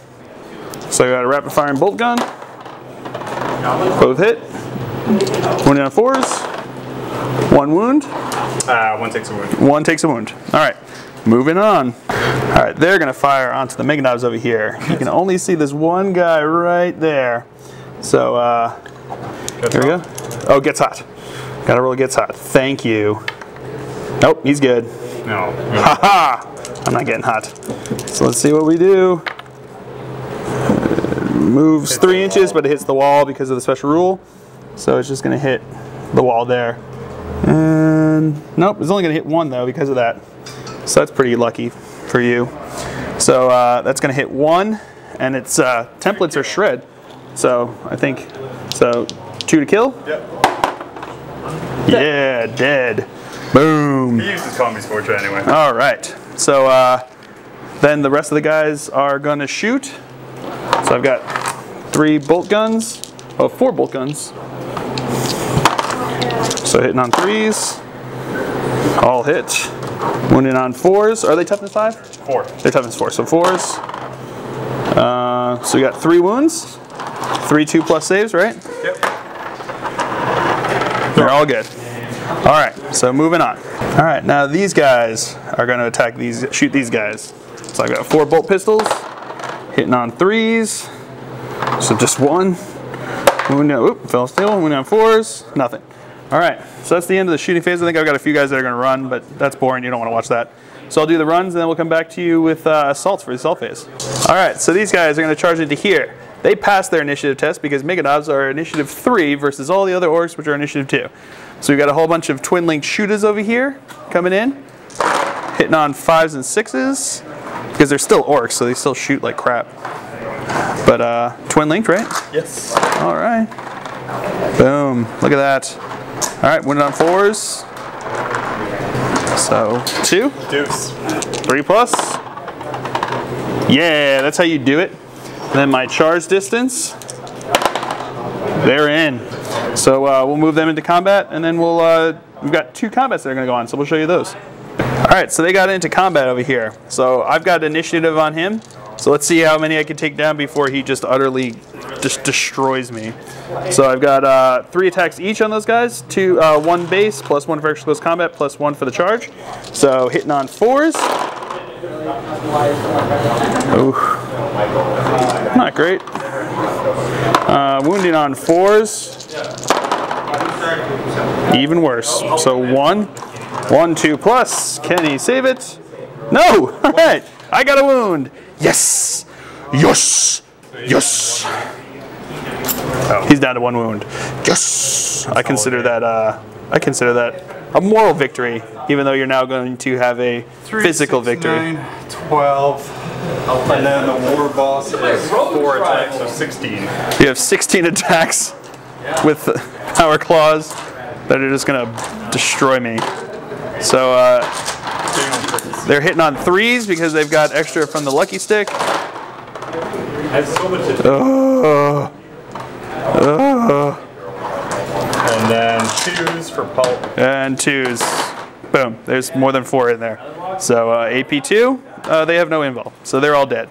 So I got a rapid firing bolt gun. Both hit. Winning on 4s. 1 wound. 1 takes a wound. 1 takes a wound. Alright, moving on. Alright, they're going to fire onto the mega knobs over here. You can only see this one guy right there. So, here we go. Oh, gets hot. Gotta roll gets hot. Thank you. Nope, he's good. No. Haha! I'm not getting hot. So let's see what we do. Moves 3 inches, but it hits the wall because of the special rule. So it's just going to hit the wall there. And nope, it's only going to hit 1 though because of that. So that's pretty lucky for you. So that's going to hit 1, and its templates are shred. So I think, so 2 to kill? Yep. Yeah, dead. Boom. He uses Combi's Fortune anyway. All right. So then the rest of the guys are going to shoot. So I've got 3 bolt guns. Oh, 4 bolt guns. So hitting on 3s. All hit. Wounding on 4s. Are they toughness 5? 4. They're toughness 4. So 4s. So we got 3 wounds. 3 2+ saves, right? Yep. They're all good. All right, so moving on. All right, now these guys are going to attack these, shoot these guys. So I've got 4 bolt pistols, hitting on 3s. So just 1. Wounding, oop, fell still. Wounding on 4s, nothing. All right, so that's the end of the shooting phase. I think I've got a few guys that are going to run, but that's boring. You don't want to watch that. So I'll do the runs, and then we'll come back to you with assaults for the assault phase. All right, so these guys are going to charge into here. They passed their initiative test because Meganobs are initiative 3 versus all the other orcs, which are initiative 2. So we've got a whole bunch of twin-linked shooters over here coming in, hitting on 5s and 6s because they're still orcs, so they still shoot like crap. But twin-linked, right? Yes. All right. Boom. Look at that. All right, winning on 4s. So 2. Deuce. 3+. Yeah, that's how you do it. And then my charge distance. They're in. So we'll move them into combat, and then we've got 2 combats that are going to go on, so we'll show you those. All right, so they got into combat over here. So I've got initiative on him. So let's see how many I can take down before he just utterly just destroys me. So I've got 3 attacks each on those guys. 1 base, plus 1 for extra close combat, plus 1 for the charge. So hitting on 4s. Ooh. Not great. Wounding on 4s. Even worse. So 1, 1, 2+. Can he save it? No! All right. I got a wound. Yes! Yes! Yes! Oh. He's down to 1 wound. Yes! I consider that a moral victory, even though you're now going to have a 3, physical 6, victory. 9, 12. And then the war boss is 4 attacks, so 16. You have 16 attacks with power claws that are just going to destroy me. So they're hitting on 3s because they've got extra from the lucky stick. And then 2s for pulp. And 2s. Boom. There's more than 4 in there. So AP2, they have no invul. So they're all dead.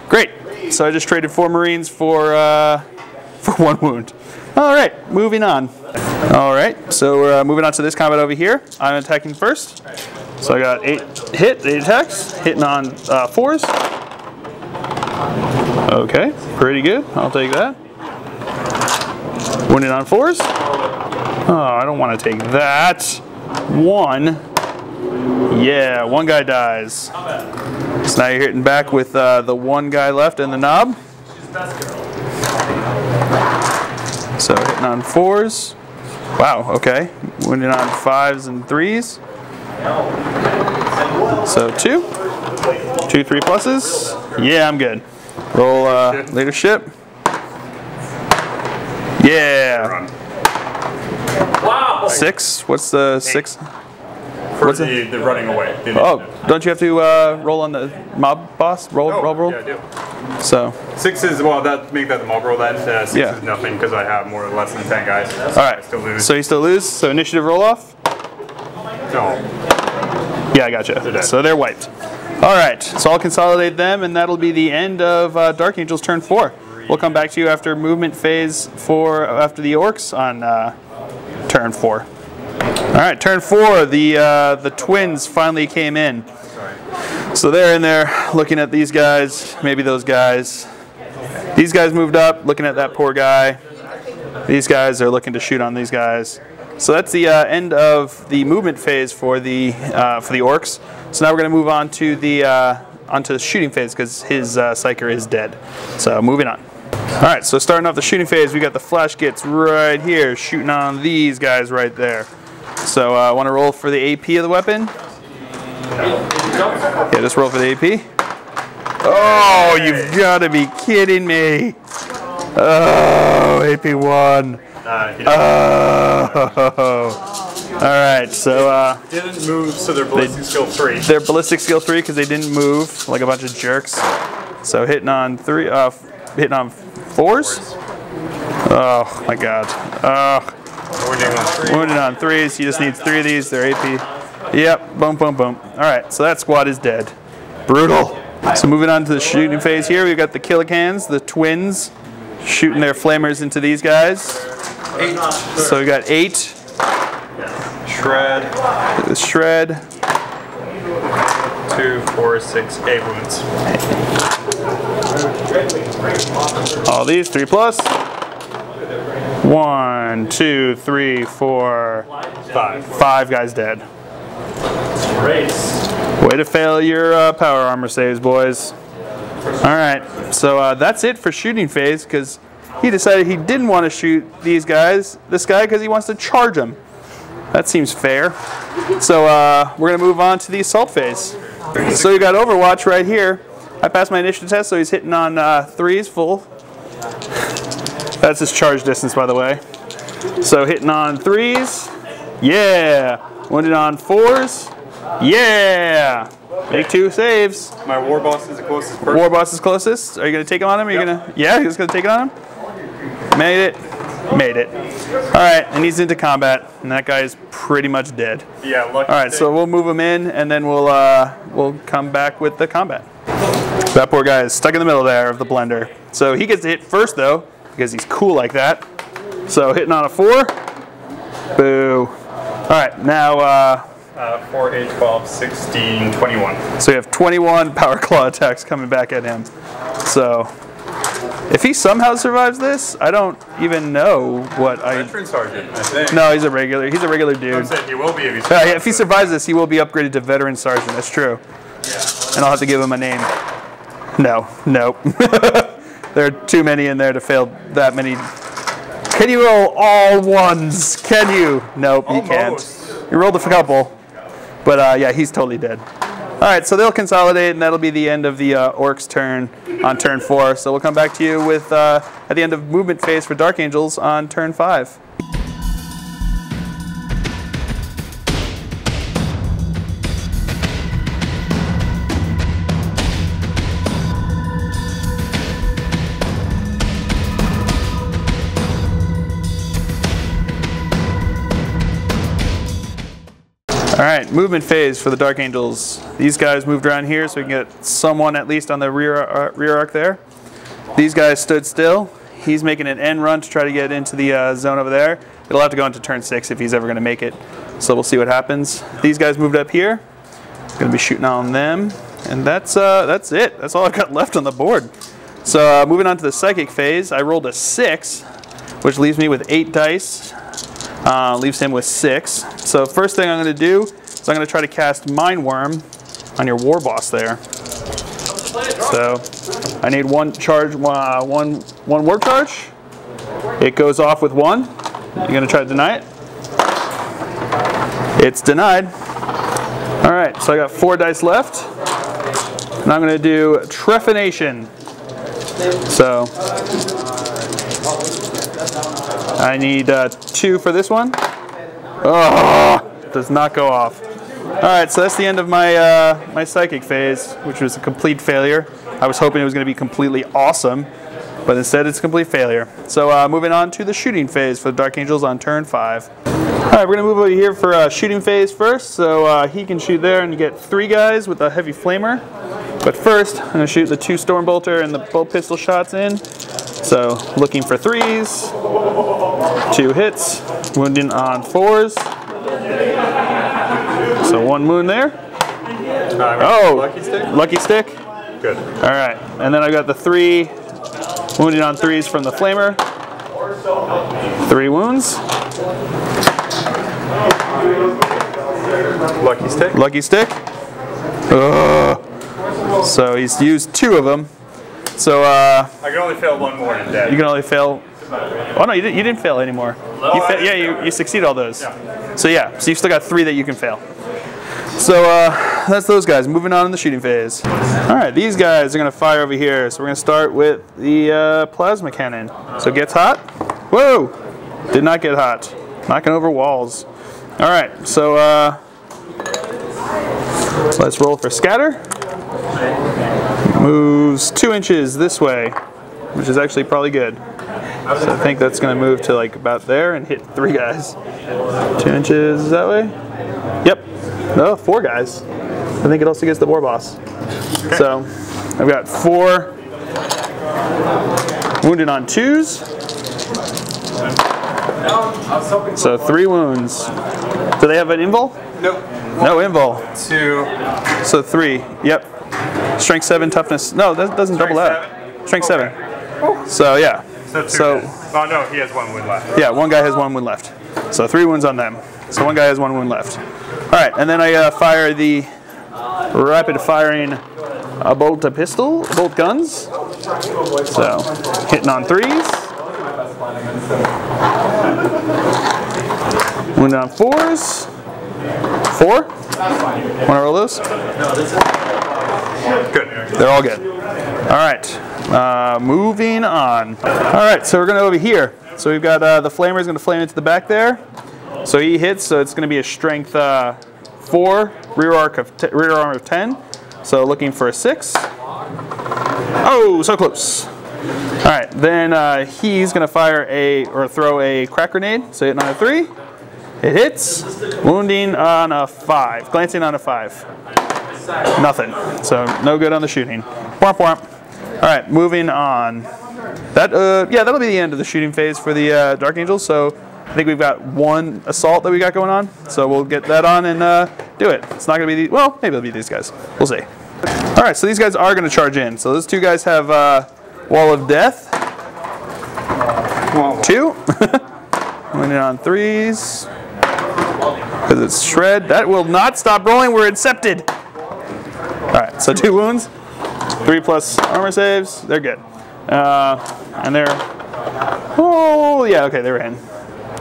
Great. So I just traded 4 Marines for 1 wound. All right, moving on. All right, so we're moving on to this combat over here. I'm attacking first. So I got 8 attacks, hitting on 4s. Okay, pretty good. I'll take that. Wounded on 4s. Oh, I don't want to take that. 1. Yeah, 1 guy dies. So now you're hitting back with the 1 guy left and the knob. So hitting on 4s. Wow, okay. Wounded on 5s and 3s. So 2, 3 pluses. Yeah, I'm good. Roll leadership. Yeah. Wow. 6. What's the 6? For the running away. Oh, don't you have to roll on the mob boss? Roll. Yeah, I do. So 6 is, well, make that the mob roll then. 6 yeah. is nothing because I have more or less than 10 guys. So all right. I still lose. So you still lose. So initiative roll off. No. Yeah, I gotcha. So they're wiped. All right. So I'll consolidate them, and that'll be the end of Dark Angel's turn 4. We'll come back to you after movement phase after the Orks on turn 4. All right, turn 4. The twins finally came in. So they're in there looking at these guys, maybe those guys. These guys moved up, looking at that poor guy. These guys are looking to shoot on these guys. So that's the end of the movement phase for the Orks. So now we're going to move on to the shooting phase because his Psyker is dead. So moving on. All right, so starting off the shooting phase, we got the flash gits right here, shooting on these guys right there. So I want to roll for the AP of the weapon. Yeah, just roll for the AP. Oh, you've got to be kidding me. Oh, AP 1. Oh. All right, so didn't move, so they're ballistic skill 3. They're ballistic skill 3 because they didn't move like a bunch of jerks. So hitting on 4s. Oh my God. Wounded on 3s. You just need 3 of these. They're AP. Yep. Boom, boom, boom. All right. So that squad is dead. Brutal. So moving on to the shooting phase here, we've got the Killicans, the twins, shooting their flamers into these guys. 8. So we got 8. Shred. Shred. 2, 4, 6, 8 wounds. All these 3 plus. 1, 2, 3, 4, 5 guys dead. Way to fail your power armor saves, boys. All right, so that's it for shooting phase because he decided he didn't want to shoot this guy, because he wants to charge him. That seems fair. So we're gonna move on to the assault phase. So you got Overwatch right here. I passed my initiative test, so he's hitting on 3s full. That's his charge distance, by the way. So hitting on 3s, yeah. Wounded on 4s, yeah. Make 2 saves. My war boss is the closest person. War boss is closest. Are you gonna take him on him? Are you gonna? Yeah, he's gonna take it on him. Made it. Made it. All right, and he's into combat, and that guy is pretty much dead. Yeah. Lucky. All right, so we'll move him in, and then we'll come back with the combat. That poor guy is stuck in the middle there of the blender. So he gets to hit first though, because he's cool like that. So hitting on a 4. Boo. All right, now 4, 8, 12, 16, 21. so we have 21 power claw attacks coming back at him. So if he somehow survives this, I don't even know what Veteran sergeant, I think. No, he's a regular dude. I'm saying he will be if he survives. Yeah, if he survives this, he will be upgraded to veteran sergeant. That's true. Yeah. And I'll have to give him a name. No, nope. There are too many in there to fail that many. Can you roll all 1s? Can you? Nope, you can't. You rolled a couple. But yeah, he's totally dead. All right, so they'll consolidate, and that'll be the end of the Orcs' turn on turn 4. So we'll come back to you with at the end of movement phase for Dark Angels on turn 5. All right, movement phase for the Dark Angels. These guys moved around here so we can get someone at least on the rear arc there. These guys stood still. He's making an end run to try to get into the zone over there. It'll have to go into turn 6 if he's ever going to make it. So we'll see what happens. These guys moved up here. Going to be shooting on them. And that's it. That's all I've got left on the board. So moving on to the Psychic phase, I rolled a 6, which leaves me with 8 dice. Leaves him with 6. So first thing I'm going to do is I'm going to try to cast Mind Worm on your war boss there. So I need 1 charge, one warp charge. It goes off with 1. You're going to try to deny it. It's denied. All All right, so I got 4 dice left. And I'm going to do Trephination. So I need 2 for this one. Oh, does not go off. All right, so that's the end of my my psychic phase, which was a complete failure. I was hoping it was going to be completely awesome, but instead it's a complete failure. So moving on to the shooting phase for the Dark Angels on turn 5. All right, we're going to move over here for shooting phase first. So he can shoot there, and you get 3 guys with a heavy flamer. But first, I'm going to shoot the 2 Stormbolter and the bolt pistol shots in. So looking for 3s, 2 hits, wounding on 4s. So 1 wound there. Oh, lucky stick? Lucky stick. Good. All right, and then I got the 3 wounding on 3s from the flamer. 3 wounds. Lucky stick? Lucky stick. So he's used 2 of them. So I can only fail 1 more and dead. you can only fail. Oh no, you didn't fail anymore. You succeed all those. Yeah. So yeah, so you still got 3 that you can fail. So that's those guys. Moving on in the shooting phase. All right, these guys are going to fire over here. So we're going to start with the plasma cannon. So it gets hot. Whoa! Did not get hot. Knocking over walls. All right, so let's roll for scatter. Moves 2 inches this way, which is actually probably good. So I think that's going to move to like about there and hit 3 guys. 2 inches that way. Yep. No, 4 guys. I think it also gets the war boss. Okay. So I've got 4 wounded on 2s. So 3 wounds. Do they have an invul? Nope. No invul. 2. So 3. Yep. Strength 7, toughness. No, that doesn't double that. Strength 7. So yeah. So oh no, he has 1 wound left. Yeah, 1 guy has 1 wound left. So 3 wounds on them. So 1 guy has 1 wound left. All right, and then I fire the rapid firing bolt guns. So hitting on 3s. Wounded on 4s. 4. Want to roll those? Good. They're all good. All right, moving on. All right, so we're going to over here. So we've got the flamer is going to flame into the back there. So he hits, so it's going to be a strength 4, rear arm of 10. So looking for a 6. Oh, so close. All right, then he's going to fire throw a crack grenade. So hitting on a 3. It hits, wounding on a 5, glancing on a 5. Nothing. So no good on the shooting. Womp womp. All right, moving on. That'll be the end of the shooting phase for the Dark Angels. So I think we've got 1 assault that we got going on. So we'll get that on and do it. It's not going to be well, maybe it'll be these guys. We'll see. All right, so these guys are going to charge in. So those 2 guys have Wall of Death. 2. Winning on 3s. Because it's shred. That will not stop rolling. We're incepted. All right, so 2 wounds. 3 plus armor saves. They're good. And they're... Oh, yeah, okay, they were in.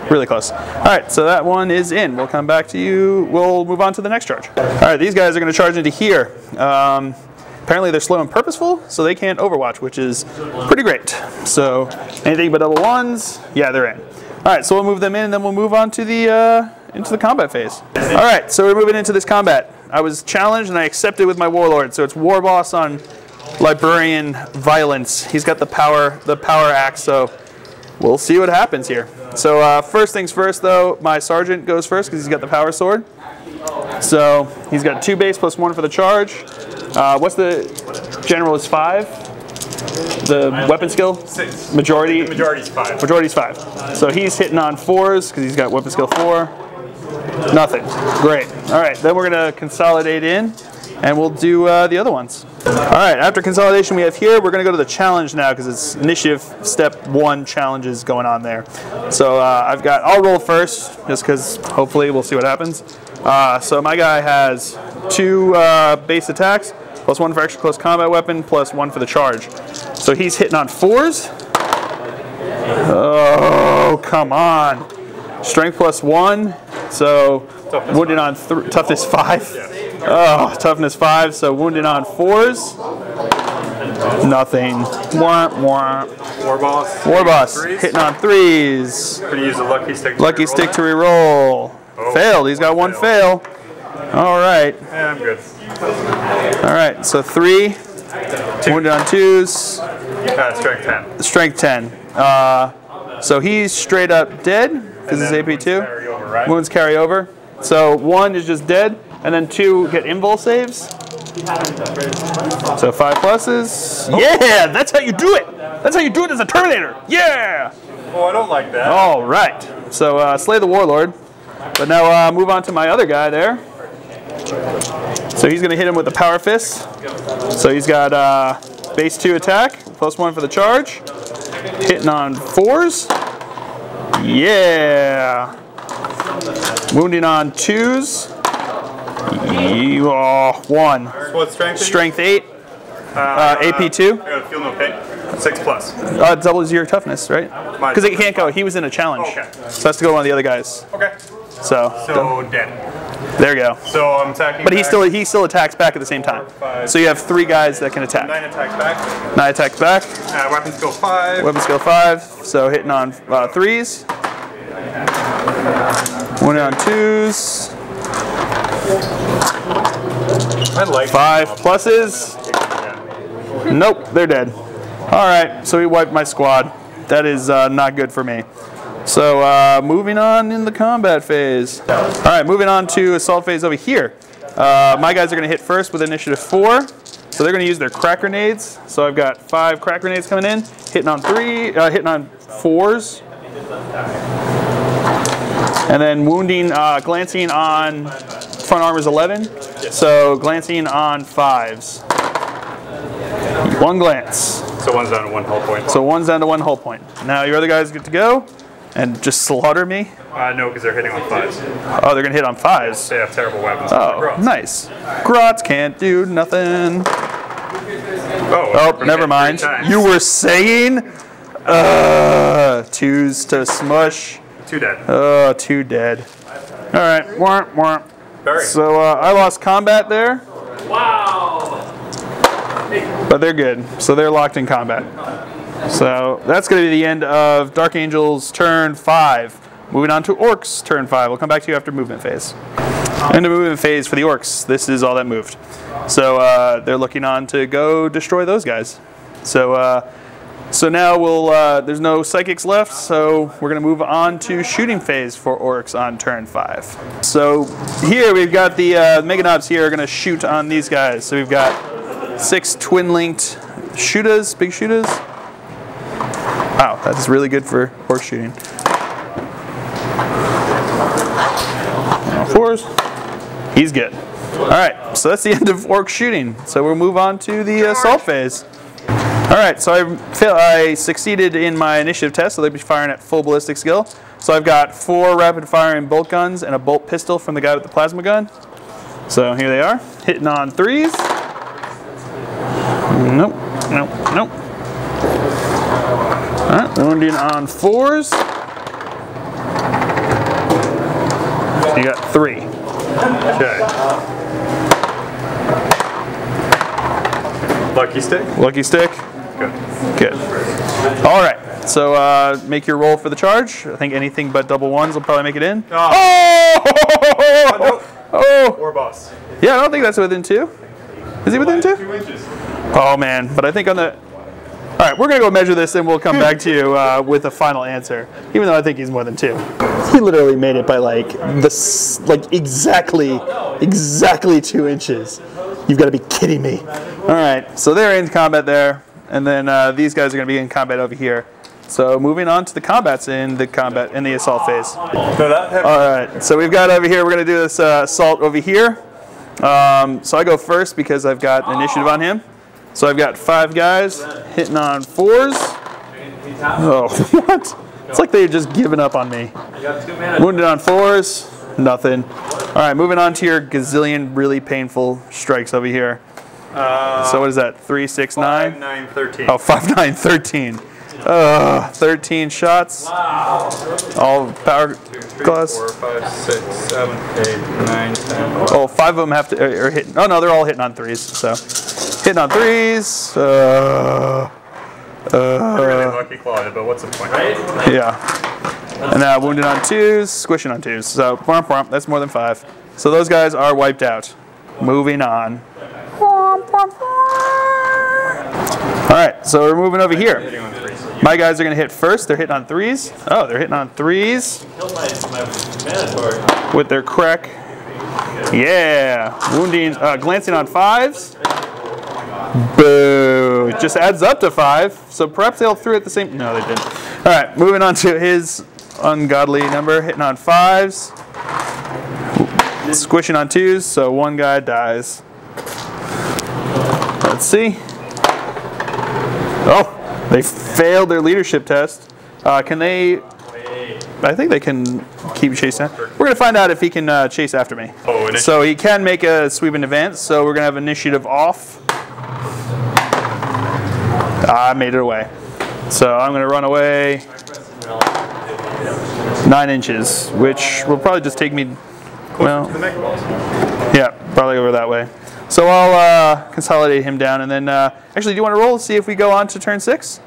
Really close. All right, so that one is in. We'll come back to you. We'll move on to the next charge. All right, these guys are going to charge into here. Apparently they're slow and purposeful, so they can't overwatch, which is pretty great. So anything but double 1s, yeah, they're in. All right, so we'll move them in, and then we'll move on to the into the combat phase. All right, so we're moving into this combat. I was challenged, and I accepted with my warlord. So it's war boss on librarian violence. He's got the power axe. So we'll see what happens here. So first things first, though, my sergeant goes first because he's got the power sword. So he's got 2 base plus 1 for the charge. What's the general is 5? The weapon skill? 6. Majority? The majority's 5. Majority's 5. So he's hitting on 4s because he's got weapon skill 4. Nothing. Great. All right, then we're going to consolidate in, and we'll do the other ones. All right, after consolidation we have here, we're going to go to the challenge now because it's initiative step 1 challenges going on there. So I'll roll first just because hopefully we'll see what happens. So my guy has 2 base attacks, plus 1 for extra close combat weapon, plus 1 for the charge. So he's hitting on 4s. Oh, come on. Strength plus 1. So wounded on toughness 5. Oh, toughness 5, so wounded on 4s. Nothing. Wah, wah. War boss. War boss, Threes. hitting on 3s. Gonna use a lucky stick. Lucky stick to reroll. Oh, Failed, he's got one fail. All right. Yeah, I'm good. All right, so 3. Wounded on 2s. Strength 10. Strength 10. So he's straight up dead because it's AP2. Carry over, right? Wounds carry over. So 1 is just dead, and then 2 get invul saves. So 5 pluses. Yeah, that's how you do it. That's how you do it as a Terminator. Yeah. Oh, I don't like that. All right. So slay the warlord. But now move on to my other guy there. So he's going to hit him with the power fist. So he's got base 2 attack, +1 for the charge. Hitting on 4s. Yeah. Wounding on 2s. 1. What strength? Strength 8. AP2. I gotta feel no pain. 6 plus. Doubles your toughness, right? Because it can't go. He was in a challenge. Okay. So that's to go to one of the other guys. Okay. So dead. there you go. So I'm attacking. But he back. still attacks back at the same time. 5. So you have 3 guys that can 9 attack. attacks back. 9 attacks back. Weapon skill 5. Weapon skill 5. So hitting on 3s. One on 2s. I like 5 pluses. Nope, they're dead. All right, so he wiped my squad. That is not good for me. So moving on in the combat phase. All right, moving on to assault phase over here. My guys are going to hit first with initiative 4. So they're going to use their crack grenades. So I've got 5 crack grenades coming in, hitting on 4s. And then wounding, glancing on front armor's 11. So glancing on 5s. 1 glance. So one's down to 1 hull point. So 1's down to 1 hull point. Now your other guys get to go and just slaughter me. No, because they're hitting on 5s. Oh, they're gonna hit on 5s. They have terrible weapons. Oh, nice. Grots can't do nothing. Oh, never mind. You were saying 2s to smush. 2 dead. 2 dead. All right. Womp, womp. Very. So I lost combat there. Wow. But they're good, so they're locked in combat. So that's going to be the end of Dark Angel's turn 5. Moving on to Orks turn 5. We'll come back to you after movement phase. End of movement phase for the Orks. This is all that moved. So they're looking on to go destroy those guys. So now there's no psychics left, so we're going to move on to shooting phase for Orks on turn 5. So here we've got the Meganobs here are going to shoot on these guys. So we've got 6 twin-linked shooters, big shooters. Wow, that's really good for horse shooting. 4s. He's good. All right, so that's the end of orc shooting. So we'll move on to the assault phase. All right, so I succeeded in my initiative test, so they'll be firing at full ballistic skill. So I've got 4 rapid firing bolt guns and a bolt pistol from the guy with the plasma gun. So here they are, hitting on 3s. Nope, nope, nope. All right, wounding on 4s. So you got 3. Okay. Lucky stick? Lucky stick. Good. Good. All right, so make your roll for the charge. I think anything but double 1s will probably make it in. Oh! Oh! War boss. Yeah, I don't think that's within 2. Is he within 2? 2 inches. Oh man, but I think on the... All right, we're gonna go measure this and we'll come back to you with a final answer, even though I think he's more than 2. He literally made it by exactly 2 inches. You've got to be kidding me. All right, so they're in combat there, and then these guys are gonna be in combat over here. So moving on to the combats in the assault phase. No, that heavy. All right, so we've got over here, we're gonna do this assault over here. So I go first because I've got initiative on him. So I've got 5 guys hitting on 4s. Oh, what? It's like they've just given up on me. Wounded on 4s, nothing. All right, moving on to your gazillion really painful strikes over here. So what is that, 3, 6, 9? 5, 9, 13. Oh, 5, 9, 13. 13 shots. All power class. 4, 5, 6, 7, 8, 9, 10. Oh, 5 of them have to are hitting. Oh no, they're all hitting on 3s. So hitting on 3s. Really lucky clawed it, but what's the point? Yeah. And now wounded on 2s, squishing on 2s. So that's more than 5. So those guys are wiped out. Moving on. Alright, so we're moving over here. My guys are going to hit first. They're hitting on 3s. Oh, they're hitting on 3s. With their crack. Yeah. Wounding, glancing on 5s. Boo. It just adds up to 5. So perhaps they all threw at the same. No, they didn't. Alright, moving on to his ungodly number. Hitting on 5s. Squishing on 2s. So one guy dies. Let's see. Oh, they failed their leadership test. Can they? I think they can keep chasing. We're going to find out if he can chase after me. Oh, so he can make a sweep in advance. So we're going to have initiative off. I made it away. So I'm going to run away 9 inches, which will probably just take me. Well, yeah, probably over that way. So I'll consolidate him down, and then actually, do you want to roll? See if we go on to turn 6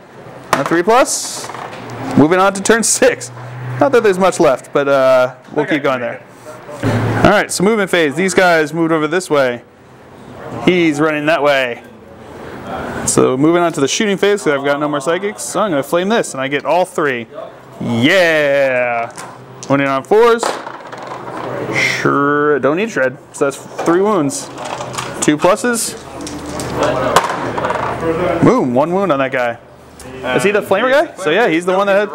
on a 3+. Moving on to turn 6. Not that there's much left, but we'll keep going there. All right, so movement phase. These guys moved over this way. He's running that way. So moving on to the shooting phase, because I've got no more psychics. So I'm going to flame this, and I get all 3. Yeah. Wounding on 4s. Sure, don't need shred. So that's 3 wounds. 2 pluses. Boom, 1 wound on that guy. Is he the flamer guy? So yeah, he's the one that had.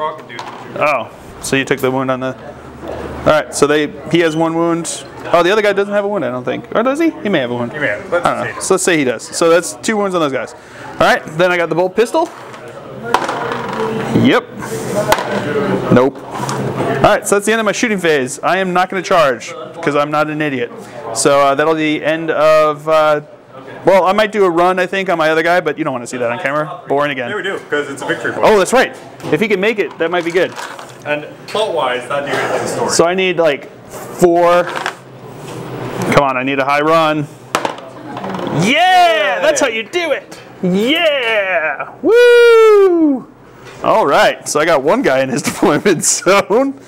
Oh, so you took the wound on the. All right, so he has 1 wound. Oh, the other guy doesn't have a wound, I don't think. Or does he? He may have a wound. He may have. I don't know. So let's say he does. So that's 2 wounds on those guys. All right, then I got the bolt pistol. Yep. Nope. All right, so that's the end of my shooting phase. I am not going to charge because I'm not an idiot. So that'll be the end of. Well, I might do a run, I think, on my other guy, but you don't want to see that on camera. Boring again. Yeah, we do, because it's a victory point. Oh, that's right. If he can make it, that might be good. And plot-wise, that dude is the story. So I need like 4. Come on, I need a high run. Yeah, that's how you do it. Yeah, woo! All right, so I got 1 guy in his deployment zone.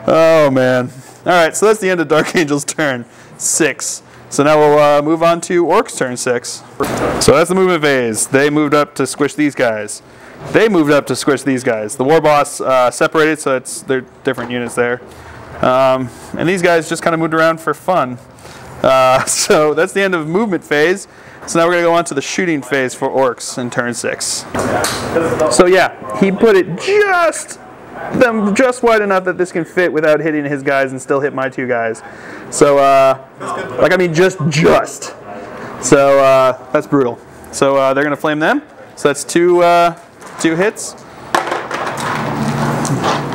Oh man. All right, so that's the end of Dark Angel's turn 6. So now we'll move on to Orcs turn 6. So that's the movement phase. They moved up to squish these guys. They moved up to squish these guys. The war boss separated, so they're different units there. And these guys just kind of moved around for fun. So that's the end of movement phase. So now we're going to go on to the shooting phase for Orcs in turn 6. So yeah, he put it just wide enough that this can fit without hitting his guys and still hit my 2 guys. So like I mean just. So that's brutal. So they're going to flame them. So that's 2 hits,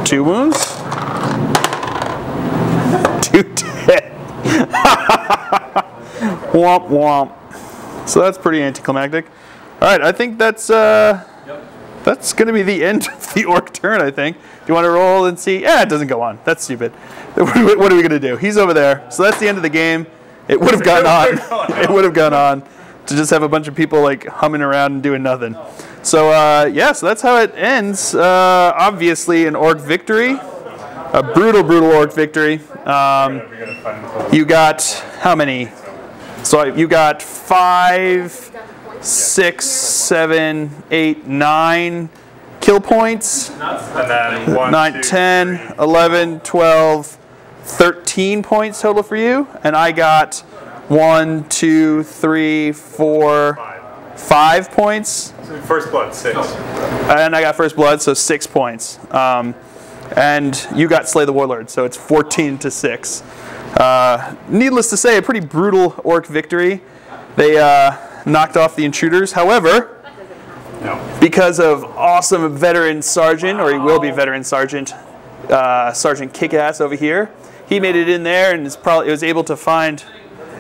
2 wounds, 2 dead. Womp womp. So that's pretty anticlimactic. All right, I think that's going to be the end of the Orc turn, I think. Do you want to roll and see? Yeah, it doesn't go on. That's stupid. What are we going to do? He's over there. So that's the end of the game. It would have gone on. It would have gone on to just have a bunch of people like humming around and doing nothing. So yeah, so that's how it ends. Obviously an Orc victory. A brutal Orc victory. You got how many? So you got 5, 6, 7, 8, 9 kill points. And then 1, 9, 2, 10, 3. 11, 12, 13 points total for you. And I got 1, 2, 3, 4, 5 points. First blood, 6. And I got first blood, so 6 points. And you got Slay the Warlord, so it's 14 to 6. Needless to say, a pretty brutal Orc victory. They knocked off the intruders. However, because of awesome veteran sergeant, or he will be veteran sergeant, Sergeant Kickass over here, he made it in there and was able to find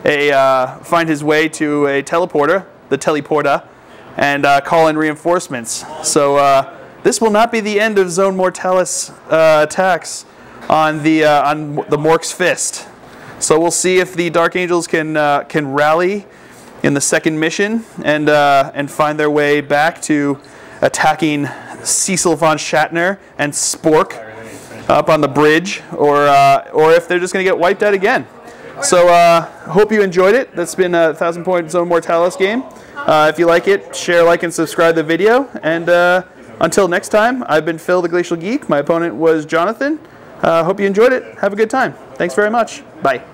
his way to a teleporter, the teleporta, and call in reinforcements. So this will not be the end of Zone Mortalis attacks on the Mork's Fist. So we'll see if the Dark Angels can rally in the second mission and find their way back to attacking Cecil von Shatner and Spork up on the bridge, or if they're just going to get wiped out again. So hope you enjoyed it. That's been a 1,000-point Zone Mortalis game. If you like it, share, like, and subscribe to the video. And until next time, I've been Phil the Glacial Geek. My opponent was Jonathan. Hope you enjoyed it. Have a good time. Thanks very much. Bye.